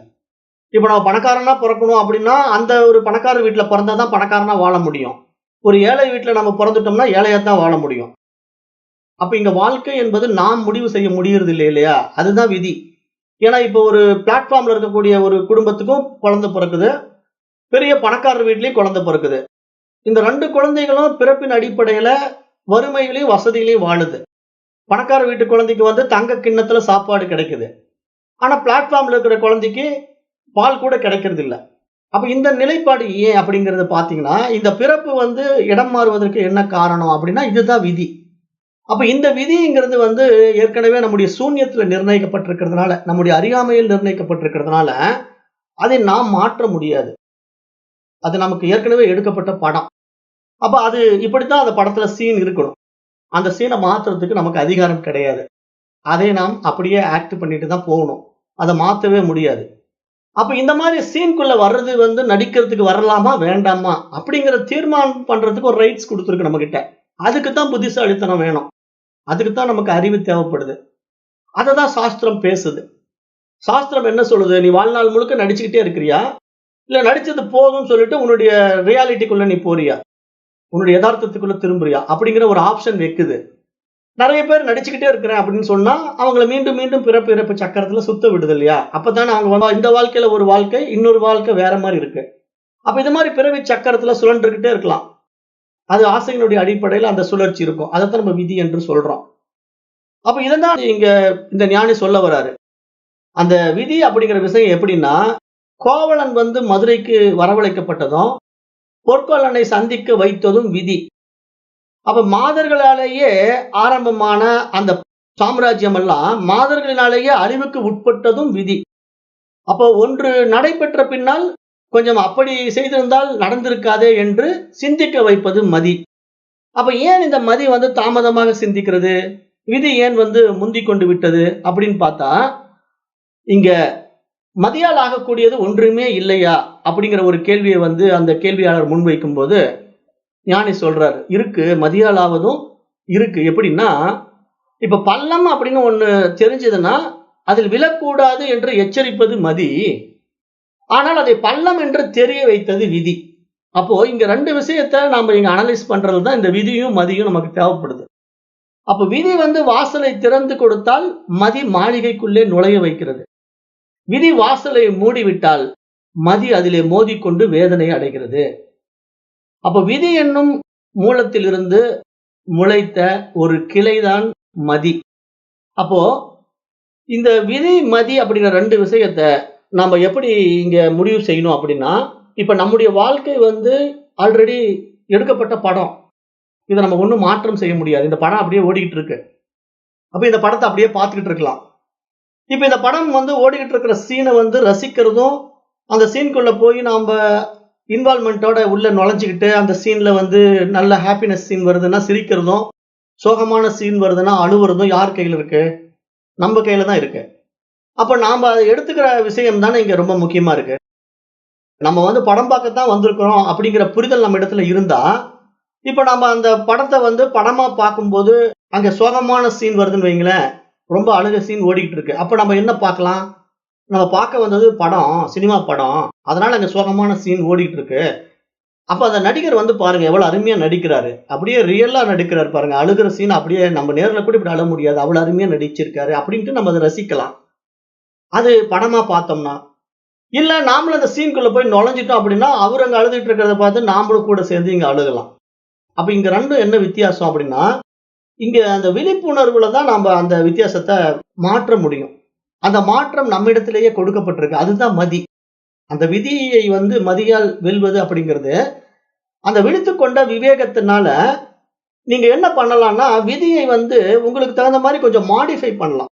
இப்ப நம்ம பணக்காரனா பிறக்கணும் அப்படின்னா அந்த ஒரு பணக்கார வீட்டுல பிறந்தாதான் பணக்காரனா வாழ முடியும். ஒரு ஏழை வீட்டுல நம்ம பிறந்துட்டோம்னா ஏழையா தான் வாழ முடியும். அப்ப இங்க வாழ்க்கை என்பது நாம் முடிவு செய்ய முடியறது இல்லை இல்லையா? அதுதான் விதி. ஏன்னா இப்ப ஒரு பிளாட்ஃபார்ம்ல இருக்கக்கூடிய ஒரு குடும்பத்துக்கும் குழந்தை பிறக்குது, பெரிய பணக்காரர் வீட்லயும் குழந்தை பிறக்குது. இந்த 2 குழந்தைகளும் பிறப்பின் அடிப்படையில வறுமையிலையும் வசதியிலையும் வாழுது. பணக்கார வீட்டு குழந்தைக்கு தங்க கிண்ணத்துல சாப்பாடு கிடைக்குது. ஆனா பிளாட்ஃபார்ம்ல இருக்கிற குழந்தைக்கு பால் கூட கிடைக்கிறது இல்ல. அப்ப இந்த நிலைப்பாடு ஏன் அப்படிங்கறத பாத்தீங்கன்னா, இந்த பிறப்பு இடம் மாறுவதற்கு என்ன காரணம் அப்படின்னா இதுதான் விதி. அப்ப இந்த விதிங்கிறது ஏற்கனவே நம்முடைய சூன்யத்துல நிர்ணயிக்கப்பட்டிருக்கிறதுனால, நம்முடைய அறியாமையில் நிர்ணயிக்கப்பட்டிருக்கிறதுனால அதை நாம் மாற்ற முடியாது. அது நமக்கு ஏற்கனவே எடுக்கப்பட்ட படம். அப்ப அது இப்படித்தான் அந்த படத்துல சீன் இருக்கணும். அந்த சீனை மாத்துறதுக்கு நமக்கு அதிகாரம் கிடையாது. அதை நாம் அப்படியே ஆக்ட் பண்ணிட்டு தான் போகணும். அதை மாத்தவே முடியாது. அப்ப இந்த மாதிரி சீன்குள்ள வர்றது நடிக்கிறதுக்கு வரலாமா வேண்டாமா அப்படிங்கிற தீர்மானம் பண்றதுக்கு ஒரு ரைட்ஸ் கொடுத்துருக்கு நம்ம கிட்ட. அதுக்குத்தான் புத்திசாலித்தனம் வேணும். அதுக்குத்தான் நமக்கு அறிவு தேவைப்படுது. அததான் சாஸ்திரம் பேசுது. சாஸ்திரம் என்ன சொல்லுது? நீ வாழ்நாள் முழுக்க நடிச்சுக்கிட்டே இருக்கிறியா, இல்ல நடிச்சது போதும்னு சொல்லிட்டு உன்னுடைய ரியாலிட்டிக்குள்ள நீ போறியா, உன்னுடைய யதார்த்தத்துக்குள்ள திரும்புறியா அப்படிங்கிற ஒரு ஆப்ஷன் வைக்குது. நிறைய பேர் நடிச்சுக்கிட்டே இருக்கிறேன் அப்படின்னு சொன்னா அவங்கள மீண்டும் மீண்டும் பிறப்பு இறப்பு சக்கரத்துல சுத்த விடுது இல்லையா? அப்பதானே அவங்க இந்த வாழ்க்கையில ஒரு வாழ்க்கை, இன்னொரு வாழ்க்கை வேற மாதிரி இருக்கு. அப்ப இது மாதிரி பிறவி சக்கரத்துல சுழன்றுகிட்டே இருக்கலாம். அது ஆசையினுடைய அடிப்படையில் அந்த சுழற்சி இருக்கும். அதைத்தான் நம்ம விதி என்று சொல்றோம். அப்ப இதான் இங்க இந்த ஞானி சொல்ல வராரு. அந்த விதி அப்படிங்கிற விஷயம் எப்படின்னா, கோவலன் மதுரைக்கு வரவழைக்கப்பட்டதும் பொற்கொல்லனை சந்திக்க வைத்ததும் விதி. அப்ப மாதர்களாலேயே ஆரம்பமான அந்த சாம்ராஜ்யம் எல்லாம் மாதர்களினாலேயே அழிவுக்கு உட்பட்டதும் விதி. அப்போ ஒன்று நடைபெற்ற பின்னால் கொஞ்சம் அப்படி செய்திருந்தால் நடந்திருக்காதே என்று சிந்திக்க வைப்பது மதி. அப்ப ஏன் இந்த மதி தாமதமாக சிந்திக்கிறது, விதி ஏன் முந்திக் கொண்டு விட்டது அப்படின்னு பார்த்தா, இங்க மதியால் ஆகக்கூடியது ஒன்றுமே இல்லையா அப்படிங்கிற ஒரு கேள்வியை அந்த கேள்வியாளர் முன்வைக்கும் போது ஞானி சொல்றாரு. இருக்கு, மதியாலாவதும் இருக்கு. எப்படின்னா, இப்ப பள்ளம் அப்படின்னு ஒண்ணு தெரிஞ்சதுன்னா, அதில் விழக்கூடாது என்று எச்சரிப்பது மதி. ஆனால் அதை பள்ளம் என்று தெரிய வைத்தது விதி. அப்போ இங்க 2 விஷயத்த நாம இங்க அனலைஸ் பண்றது தான் இந்த விதியும், மதியும் நமக்கு தேவைப்படுது. அப்ப விதி வாசலை திறந்து கொடுத்தால், மதி மாளிகைக்குள்ளே நுழைய வைக்கிறது. விதி வாசலை மூடிவிட்டால், மதி அதிலே மோதிக்கொண்டு வேதனை அடைகிறது. அப்ப விதி என்னும் மூலத்திலிருந்து முளைத்த ஒரு கிளைதான் மதி. அப்போ இந்த விதி, மதி அப்படிங்கிற 2 விஷயத்த நாம எப்படி இங்க முடிவு செய்யணும் அப்படின்னா, இப்ப நம்முடைய வாழ்க்கை ஆல்ரெடி எடுக்கப்பட்ட படம். இத நம்ம ஒண்ணும் மாற்றம் செய்ய முடியாது. இந்த படம் அப்படியே ஓடிக்கிட்டு இருக்கு. அப்ப இந்த படத்த அப்படியே பார்த்துக்கிட்டு இருக்கலாம். இப்ப இந்த படம் ஓடிக்கிட்டு இருக்கிற சீன ரசிக்கிறதும், அந்த சீன்க்குள்ள போய் நாம இன்வால்வ்மென்ட்டோட உள்ள நுழைஞ்சுகிட்டு, அந்த சீன்ல நல்ல ஹாப்பினஸ் சீன் வருதுன்னா சிரிக்கிறதும், சோகமான சீன் வருதுன்னா அழுவுறதும் யார் கையில இருக்கு? நம்ம கையில தான் இருக்கு. அப்ப நாம அத எடுத்துக்கிற விஷயம் தானே இங்க ரொம்ப முக்கியமா இருக்கு. நம்ம படம் பார்க்கத்தான் வந்திருக்கிறோம் அப்படிங்கிற புரிதல் நம்ம இடத்துல இருந்தா, இப்ப நம்ம அந்த படத்த படமா பார்க்கும்போது, அங்க சோகமான சீன் வருதுன்னு வைங்களேன், ரொம்ப அழுக சீன் ஓடிக்கிட்டு இருக்கு. அப்ப நம்ம என்ன பார்க்கலாம்? நம்ம பார்க்க வந்தது படம், சினிமா படம். அதனால அங்க சோகமான சீன் ஓடிட்டு இருக்கு. அப்ப அந்த நடிகர் பாருங்க எவ்வளவு அருமையா நடிக்கிறாரு. அப்படியே ரியலா நடிக்கிறாரு பாருங்க. அழுகுற சீன் அப்படியே நம்ம நேர்ல கூட இப்படி அழ முடியாது. அவ்வளவு அருமையா நடிச்சிருக்காரு அப்படின்ட்டு நம்ம அத ரசிக்கலாம். அது படமா பார்த்தோம்னா. இல்ல நாமளும் அந்த சீன்க்குள்ள போய் நுழைஞ்சிட்டோம் அப்படின்னா, அவரு அங்க அழுதுட்டு இருக்கிறத பார்த்து நாமளும் கூட சேர்ந்து இங்க அழுகலாம். அப்ப இங்க 2ம் என்ன வித்தியாசம் அப்படின்னா, இங்க அந்த விழிப்புணர்வுல தான் நாம அந்த வித்தியாசத்த மாற்ற முடியும். அந்த மாற்றம் நம்மிடத்திலேயே கொடுக்கப்பட்டிருக்கு. அதுதான் மதி. அந்த விதியை மதியால் வெல்வது அப்படிங்கிறது, அந்த விழித்துக் கொண்ட விவேகத்தினால நீங்க என்ன பண்ணலாம்னா, விதியை உங்களுக்கு தகுந்த மாரி கொஞ்சம் மாடிஃபை பண்ணலாம்.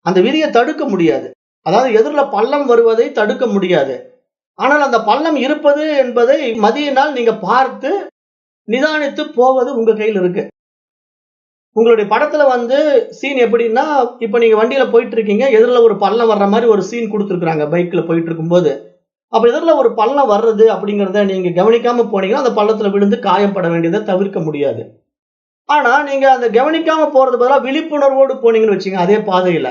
அந்த விதிய தடுக்க முடியாது. அதாவது எதிர்ல பள்ளம் வருவதை தடுக்க முடியாது. ஆனால் அந்த பள்ளம் இருப்பது என்பதை மதியினால் நீங்க பார்த்து, நிதானித்து போவது உங்க கையில இருக்கு. உங்களுடைய படத்துல சீன் எப்படின்னா, இப்ப நீங்க வண்டியில போயிட்டு இருக்கீங்க. எதிர்ல ஒரு பள்ளம் வர்ற மாரி ஒரு சீன் குடுத்திருக்காங்க பைக்ல போயிட்டு இருக்கும்போது. அப்ப எதிர்ல ஒரு பள்ளம் வர்றது அப்படிங்கிறத நீங்க கவனிக்காம போனீங்கன்னா, அந்த பள்ளத்துல விழுந்து காயப்பட வேண்டியத தவிர்க்க முடியாது. ஆனா, நீங்க அந்த கவனிக்காம போறது பதிலா விழிப்புணர்வோடு போனீங்கன்னு வச்சுக்கங்க, அதே பாதையில.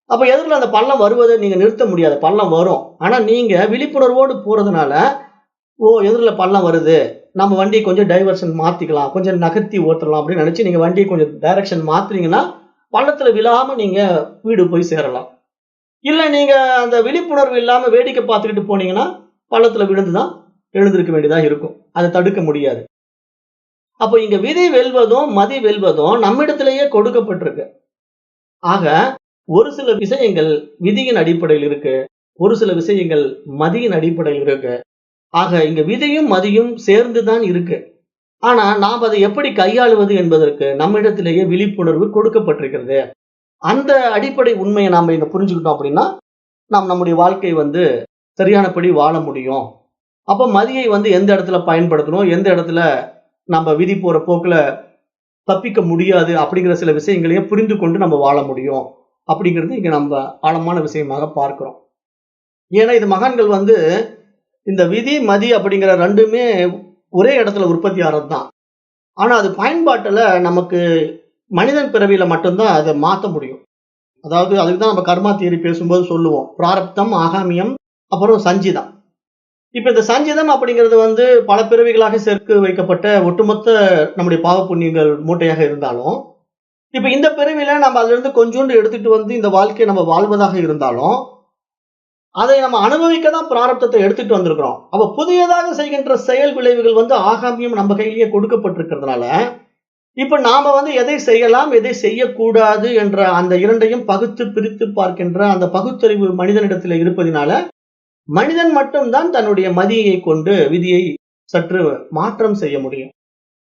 அப்ப எதிர்ல அந்த பள்ளம் வருவத நீங்க நிறுத்த முடியாது. பள்ளம் வரும். ஆனா, நீங்க விழிப்புணர்வோடு போறதுனால, ஓ! எதிர்ல பள்ளம் வருது. நம்ம வண்டிய கொஞ்சம் டைவர்ஷன் மாத்திக்கலாம். கொஞ்சம் நகர்த்தி ஓட்டலாம் அப்படின்னு நினைச்சு நீங்க வண்டிய கொஞ்சம் டைரக்ஷன் மாத்துனீங்கன்னா, பள்ளத்துல விழாம நீங்க வீடு போய் சேரலாம். இல்ல நீங்க அந்த விழிப்புணர்வு இல்லாம வேடிக்கை பார்த்துக்கிட்டு போனீங்கன்னா, பள்ளத்துல விழுந்து தான் எழுந்திருக்க வேண்டியதா இருக்கும். அத தடுக்க முடியாது. அப்ப இங்க விதி வெல்வதும், மதி வெல்வதும் நம்மிடத்திலேயே கொடுக்கப்பட்டிருக்கு. ஆக, ஒரு சில விஷயங்கள் விதியின் அடிப்படையில் இருக்கு. ஒரு சில விஷயங்கள் மதியின் அடிப்படையில் இருக்கு. ஆக, இங்க விதியும், மதியும் சேர்ந்து தான் இருக்கு. ஆனா, நாம் அதை எப்படி கையாளுவது என்பதற்கு நம்மிடத்திலேயே விழிப்புணர்வு கொடுக்கப்பட்டிருக்கிறது. அந்த அடிப்படை உண்மைய நாம இங்க புரிஞ்சுக்கிட்டோம் அப்படின்னா, நாம் நம்முடைய வாழ்க்கை சரியானபடி வாழ முடியும். அப்ப மதியை எந்த இடத்துல பயன்படுத்தணும், எந்த இடத்துல நம்ம விதி போற போக்குல தப்பிக்க முடியாது அப்படிங்கிற சில விஷயங்களையும் புரிந்து கொண்டு நம்ம வாழ முடியும். அப்படிங்கிறது இங்க நம்ம ஆழமான விஷயமாக பார்க்கிறோம். ஏன்னா இது மகான்கள் இந்த விதி, மதி அப்படிங்கிற 2மே ஒரே இடத்துல உற்பத்தி ஆறது தான். ஆனா அது பயன்பாட்டுல நமக்கு மனிதன் பிறவியில மட்டும் தான் அத மாத்த முடியும். அதாவது அதுக்கு தான் நம்ம கர்மா தியரி பேசும்போது சொல்லுவோம். பிராரப்தம், ஆகாமியம், அப்புறம் சஞ்சிதம். இப்ப இந்த சஞ்சிதம் அப்படிங்கிறது பல பிறவிகளாக சேர்த்து வைக்கப்பட்ட ஒட்டுமொத்த நம்முடைய பாவ புண்ணியங்கள் மூட்டையாக இருந்தாலும், இப்ப இந்த பிறவியில நம்ம அதிலிருந்து கொஞ்சோண்டு எடுத்துட்டு இந்த வாழ்க்கைய நம்ம வாழ்வதாக இருந்தாலும், அதை நம்ம அனுபவிக்க தான் பிராரப்தத்தை எடுத்துட்டு வந்திருக்கிறோம். அப்ப புதியதாக செய்கின்ற செயல் விளைவுகள் ஆகாமியம் நம்ம கையிலேயே கொடுக்கப்பட்டிருக்கிறதுனால, இப்ப நாம எதை செய்யலாம், எதை செய்யக்கூடாது என்ற அந்த 2யும் பகுத்து பிரித்து பார்க்கின்ற அந்த பகுத்தறிவு மனிதனிடத்தில் இருப்பதினால, மனிதன் மட்டும் தான் தன்னுடைய மதியை கொண்டு விதியை சற்று மாற்றம் செய்ய முடியும்.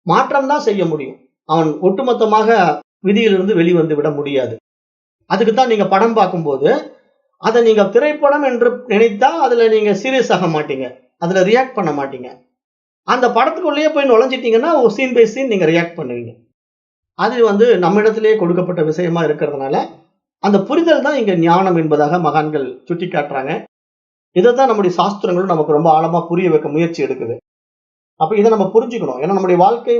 மாற்றம் தான் செய்ய முடியும். அவன் ஒட்டுமொத்தமாக விதியிலிருந்து வெளிவந்து விட முடியாது. அதுக்கு தான் நீங்க படம் பார்க்கும்போது, அத நீங்க திரைப்படம் என்று நினைத்தா அதுல நீங்க சீரியஸ் ஆக மாட்டீங்க. அதுல ரியாக்ட் பண்ண மாட்டீங்க. அந்த படத்துக்குள்ளேயே போய் நுழைஞ்சிட்டீங்கன்னா, ஒரு சீன் பை சீன் நீங்க ரியாக்ட் பண்ணுவீங்க. அது நம்மிடத்திலேயே கொடுக்கப்பட்ட விஷயமா இருக்கிறதுனால, அந்த புரிதல் தான் இங்க ஞானம் என்பதாக மகான்கள் சுட்டிக்காட்டுறாங்க. இதத்தான் நம்முடைய சாஸ்திரங்களும் நமக்கு ரொம்ப ஆழமா புரிய வைக்க முயற்சி எடுக்குது. அப்ப இதை நம்ம புரிஞ்சுக்கணும். ஏன்னா நம்முடைய வாழ்க்கை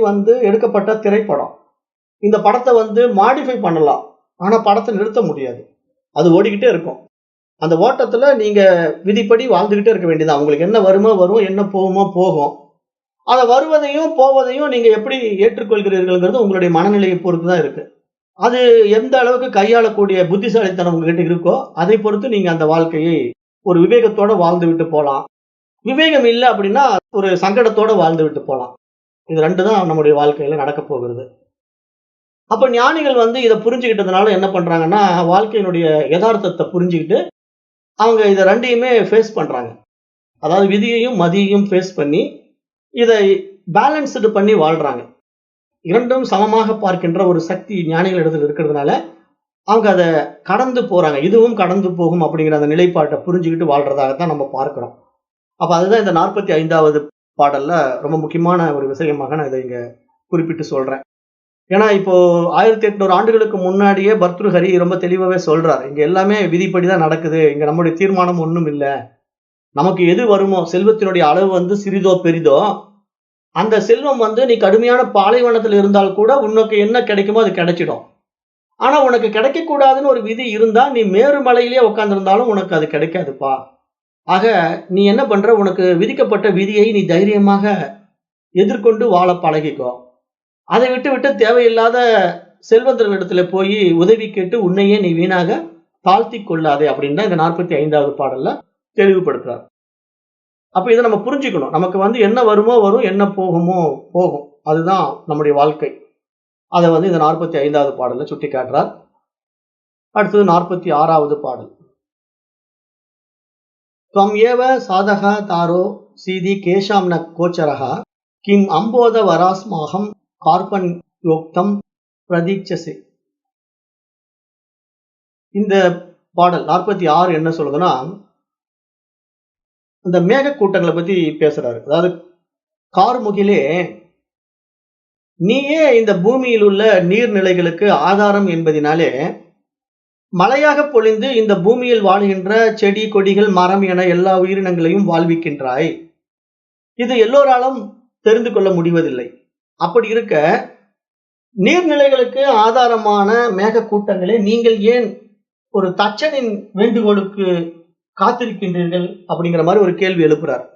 எடுக்கப்பட்ட திரைப்படம். இந்த படத்தை மாடிஃபை பண்ணலாம். ஆனா படத்தை நிறுத்த முடியாது. அது ஓடிக்கிட்டே இருக்கும். அந்த ஓட்டத்துல நீங்க விதிப்படி வாழ்ந்துகிட்டே இருக்க வேண்டியதுதான். உங்களுக்கு என்ன வருமோ வரும், என்ன போகுமோ போகும். அத வருவதையும் போவதையும் நீங்க எப்படி ஏற்றுக்கொள்கிறீர்கள்ங்கிறது உங்களுடைய மனநிலையை பொறுத்து தான் இருக்கு. அது எந்த அளவுக்கு கையாளக்கூடிய புத்திசாலித்தனம் உங்ககிட்ட இருக்கோ, அதை பொறுத்து நீங்க அந்த வாழ்க்கையை ஒரு விவேகத்தோட வாழ்ந்துவிட்டு போலாம். விவேகம் இல்ல அப்படின்னா, ஒரு சங்கடத்தோட வாழ்ந்துவிட்டு போலாம். இது 2 தான் நம்முடைய வாழ்க்கையில நடக்கப் போகிறது. அப்ப ஞானிகள் இத புரிஞ்சுகிட்டதுனால என்ன பண்றாங்கன்னா, வாழ்க்கையினுடைய எதார்த்தத்த புரிஞ்சுகிட்டு, அவங்க இத 2யுமே ஃபேஸ் பண்றாங்க. அதாவது விதியையும், மதியையும் ஃபேஸ் பண்ணி, இதை பேலன்ஸ்டு பண்ணி வாழ்றாங்க. 2ம் சமமாக பார்க்கின்ற ஒரு சக்தி ஞானிகளிடத்தில் இருக்கிறதுனால, அவங்க அத கடந்து போறாங்க. இதுவும் கடந்து போகும் அப்படிங்கிற அந்த நிலைப்பாட்ட புரிஞ்சுகிட்டு வாழ்றதாகத்தான் நம்ம பார்க்கிறோம். அப்ப அதுதான் இந்த 45வது பாடல்ல ரொம்ப முக்கியமான ஒரு விஷயமாக நான் இத இங்க குறிப்பிட்டு சொல்றேன். ஏன்னா இப்போ 1800 ஆண்டுகளுக்கு முன்னாடியே பர்த்ருஹரி ரொம்ப தெளிவாவே சொல்றார். இங்க எல்லாமே விதிப்படி தான் நடக்குது. இங்க நம்முடைய தீர்மானம் ஒண்ணும் இல்ல. நமக்கு எது வருமோ, செல்வத்தினுடைய அளவு சிறிதோ பெரிதோ, அந்த செல்வம் நீ கடுமையான பாலைவனத்துல இருந்தால் கூட உனக்கு என்ன கிடைக்குமோ அது கிடைச்சிடும். ஆனா உனக்கு கிடைக்கக்கூடாதுன்னு ஒரு விதி இருந்தா, நீ மேரு மலையிலேயே உட்கார்ந்திருந்தாலும் உனக்கு அது கிடைக்காதுப்பா. ஆக நீ என்ன பண்ற? உனக்கு விதிக்கப்பட்ட விதியை நீ தைரியமாக எதிர்கொண்டு வாழ பழகிக்கோ. அதை விட்டு தேவையில்லாத செல்வந்தர்களிடத்துல போய் உதவி கேட்டு உன்னையே நீ வீணாக தாழ்த்திக் கொள்ளாதே அப்படின்னு தான் இந்த 45வது பாடல்ல தெளிவுபடுத்துறார். அப்ப இதை நம்ம புரிஞ்சுக்கணும். நமக்கு என்ன வருமோ வரும், என்ன போகுமோ போகும். அதுதான் நம்முடைய வாழ்க்கை. அதை இந்த 45வது பாடல்ல சுட்டி காட்டுறார். அடுத்தது 46வது பாடல். त्वम् एव साधः तारो सीदि केशां न गोचरः किम् अम्बोध वरास्माहं कार्पण्योक्तं प्रदीक्षसे. இந்த பாடல் 46 என்ன சொல்லுதுன்னா, இந்த மேக கூட்டங்களை பத்தி பேசுறாரு. அதாவது கார்முகிலே, நீயே இந்த பூமியில் உள்ள நீர்நிலைகளுக்கு ஆதாரம் என்பதினாலே மழையாக பொழிந்து இந்த பூமியில் வாழ்கின்ற செடி கொடிகள் மரம் என எல்லா உயிரினங்களையும் வாழ்விக்கின்றாய். இது எல்லோராலும் தெரிந்து கொள்ள முடிவதில்லை. அப்படி இருக்க நீர்நிலைகளுக்கு ஆதாரமான மேக கூட்டங்களே, நீங்கள் ஏன் ஒரு தச்சனின் வேண்டுகோளுக்கு காத்திருக்கின்றீர்கள் அப்படிங்கிற மாதிரி ஒரு கேள்வி எழுப்புறார்.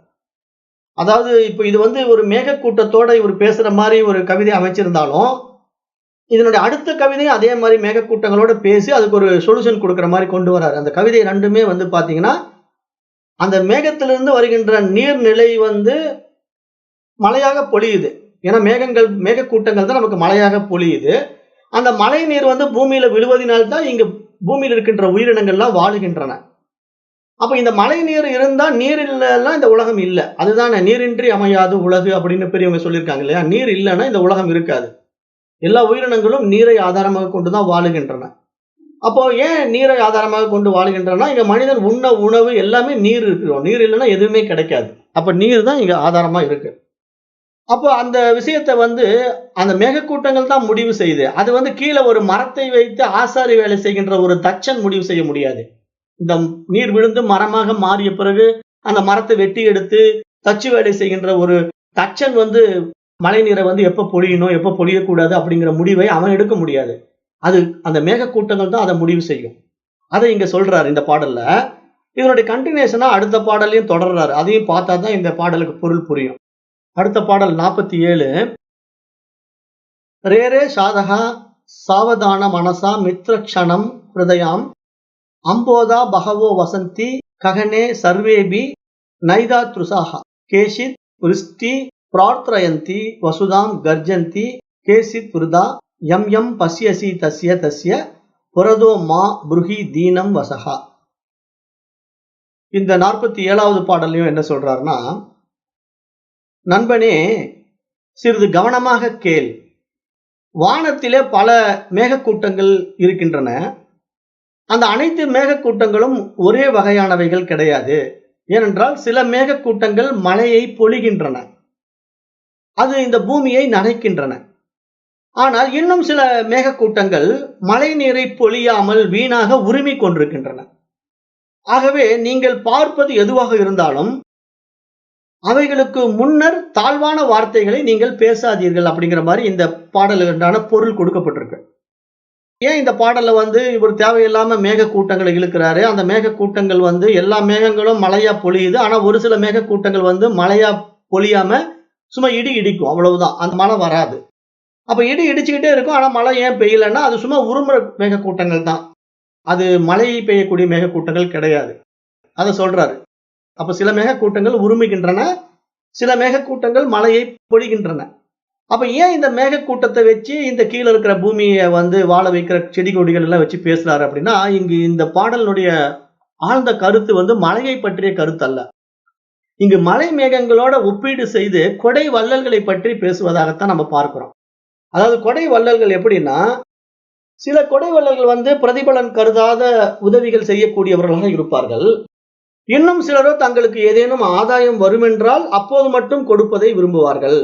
அதாவது இப்ப இது ஒரு மேக கூட்டத்தோட இவர் பேசுற மாதிரி ஒரு கவிதை அமைச்சிருந்தாலும், இதனுடைய அடுத்த கவிதையும் அதே மாதிரி மேகக்கூட்டங்களோட பேசி அதுக்கு ஒரு சொல்யூஷன் கொடுக்கிற மாதிரி கொண்டு வராரு. அந்த கவிதை 2மே பாத்தீங்கன்னா, அந்த மேகத்திலிருந்து வருகின்ற நீர்நிலை மழையாக பொழியுது. ஏன்னா மேகக்கூட்டங்கள் தான் நமக்கு மழையாக பொழியுது. அந்த மழை நீர் பூமியில விழுவதினால்தான் இங்க பூமியில் இருக்கின்ற உயிரினங்கள்லாம் வாழுகின்றன. அப்ப இந்த மழை நீர் இருந்தா, நீர் இல்லைன்னா இந்த உலகம் இல்லை. அதுதானே நீரின்றி அமையாது உலகு அப்படின்னு பெரியவங்க சொல்லியிருக்காங்க இல்லையா? நீர் இல்லைன்னா இந்த உலகம் இருக்காது. எல்லா உயிரினங்களும் நீரை ஆதாரமாக கொண்டுதான் வாழுகின்றன. அப்போ ஏன் நீரை ஆதாரமாக கொண்டு வாழுகின்றன? இங்க மனிதன் உண்ண உணவு எல்லாமே நீர் இருக்கிறோம். நீர் இல்லைன்னா எதுவுமே கிடைக்காது. அப்ப நீர் தான் இங்க ஆதாரமா இருக்கு. அப்போ அந்த விஷயத்தை அந்த மேகக்கூட்டங்கள் தான் முடிவு செய்யுது. அது கீழே ஒரு மரத்தை வைத்து ஆசாரி வேலை செய்கின்ற ஒரு தச்சன் முடிவு செய்ய முடியாது. இந்த நீர் விழுந்து மரமாக மாறிய பிறகு அந்த மரத்தை வெட்டி எடுத்து தச்சு வேலை செய்கின்ற ஒரு தச்சன் மழை நீரை எப்ப பொழியணும், எப்ப பொழியக்கூடாது அப்படிங்கிற முடிவை அவன் எடுக்க முடியாது. அது அந்த மேகக்கூட்டங்கள் தான் அதை முடிவு செய்யும். அதை இங்க சொல்றாரு இந்த பாடல்ல. இதனுடைய கண்டினியூஷனா அடுத்த பாடலையும் தொடர்றாரு. அதையும் பார்த்தா தான் இந்த பாடலுக்கு பொருள் புரியும். அடுத்த பாடல் 47. ரேரே சாதகா சாவதான மனசா மித்ரக்ஷணம் ஹிருதயாம் அம்போதா பகவோ வசந்தி ககனே சர்வேபி நைதா த்ருசாஹா கேஷித் விருஷ்டி பிரார்த்தயந்தி வசுதாம் கர்ஜந்தி கேசித் விருதா யம் யம் பஸ்யசி தஸ்ய தஸ்ய புரதோ மா புருஹி தீனம் வசகா. இந்த 47வது பாடல்லையும் என்ன சொல்றாருன்னா, நண்பனே சிறிது கவனமாக கேள். வானத்திலே பல மேகக்கூட்டங்கள் இருக்கின்றன. அந்த அனைத்து மேகக்கூட்டங்களும் ஒரே வகையானவைகள் கிடையாது. ஏனென்றால் சில மேகக்கூட்டங்கள் மழையை பொழிகின்றன, அது இந்த பூமியை நனைக்கின்றன. ஆனால் இன்னும் சில மேகக்கூட்டங்கள் மழை நீரை பொழியாமல் வீணாக உரிமை கொண்டிருக்கின்றன. ஆகவே நீங்கள் பார்ப்பது எதுவாக இருந்தாலும் அவைகளுக்கு முன்னர் தாழ்வான வார்த்தைகளை நீங்கள் பேசாதீர்கள் அப்படிங்கிற மாதிரி இந்த பாடலுக்கான பொருள் கொடுக்கப்பட்டிருக்கு. ஏன் இந்த பாடல்ல இவர் தேவையில்லாம மேக கூட்டங்களை இழுக்கிறாரு. அந்த மேக கூட்டங்கள் எல்லா மேகங்களும் மழையா பொழியுது. ஆனா ஒரு சில மேக கூட்டங்கள் மழையா பொழியாம சும்மா இடி இடிக்கும். அவ்வளவுதான். அந்த மழை வராது. அப்ப இடி இடிச்சுக்கிட்டே இருக்கும். ஆனா மழை ஏன் பெய்யலன்னா, அது சும்மா உருமுற மேக கூட்டங்கள் தான். அது மழை பெய்யக்கூடிய மேக கூட்டங்கள் கிடையாது. அத சொல்றாரு. அப்ப சில மேக கூட்டங்கள் உருமுகின்றன. சில மேக கூட்டங்கள் மழையை பொழிகின்றன. அப்ப ஏன் இந்த மேக கூட்டத்தை வச்சு இந்த கீழ இருக்கிற பூமியை வாழ வைக்கிற செடி கொடிகள் எல்லாம் வச்சு பேசுறாரு அப்படின்னா, இங்கு இந்த பாடலினுடைய ஆழ்ந்த கருத்து மழையை பற்றிய கருத்து அல்ல. இங்கு மலை மேகங்களோட ஒப்பீடு செய்து கொடை வள்ளல்களை பற்றி பேசுவதாகத்தான் நம்ம பார்க்கிறோம். அதாவது கொடை வள்ளல்கள் எப்படின்னா, சில கொடை வள்ளல்கள் பிரதிபலன் கருதாத உதவிகள் செய்யக்கூடியவர்களாக இருப்பார்கள். இன்னும் சிலரோ தங்களுக்கு ஏதேனும் ஆதாயம் வருமென்றால் அப்போது மட்டும் கொடுப்பதை விரும்புவார்கள்.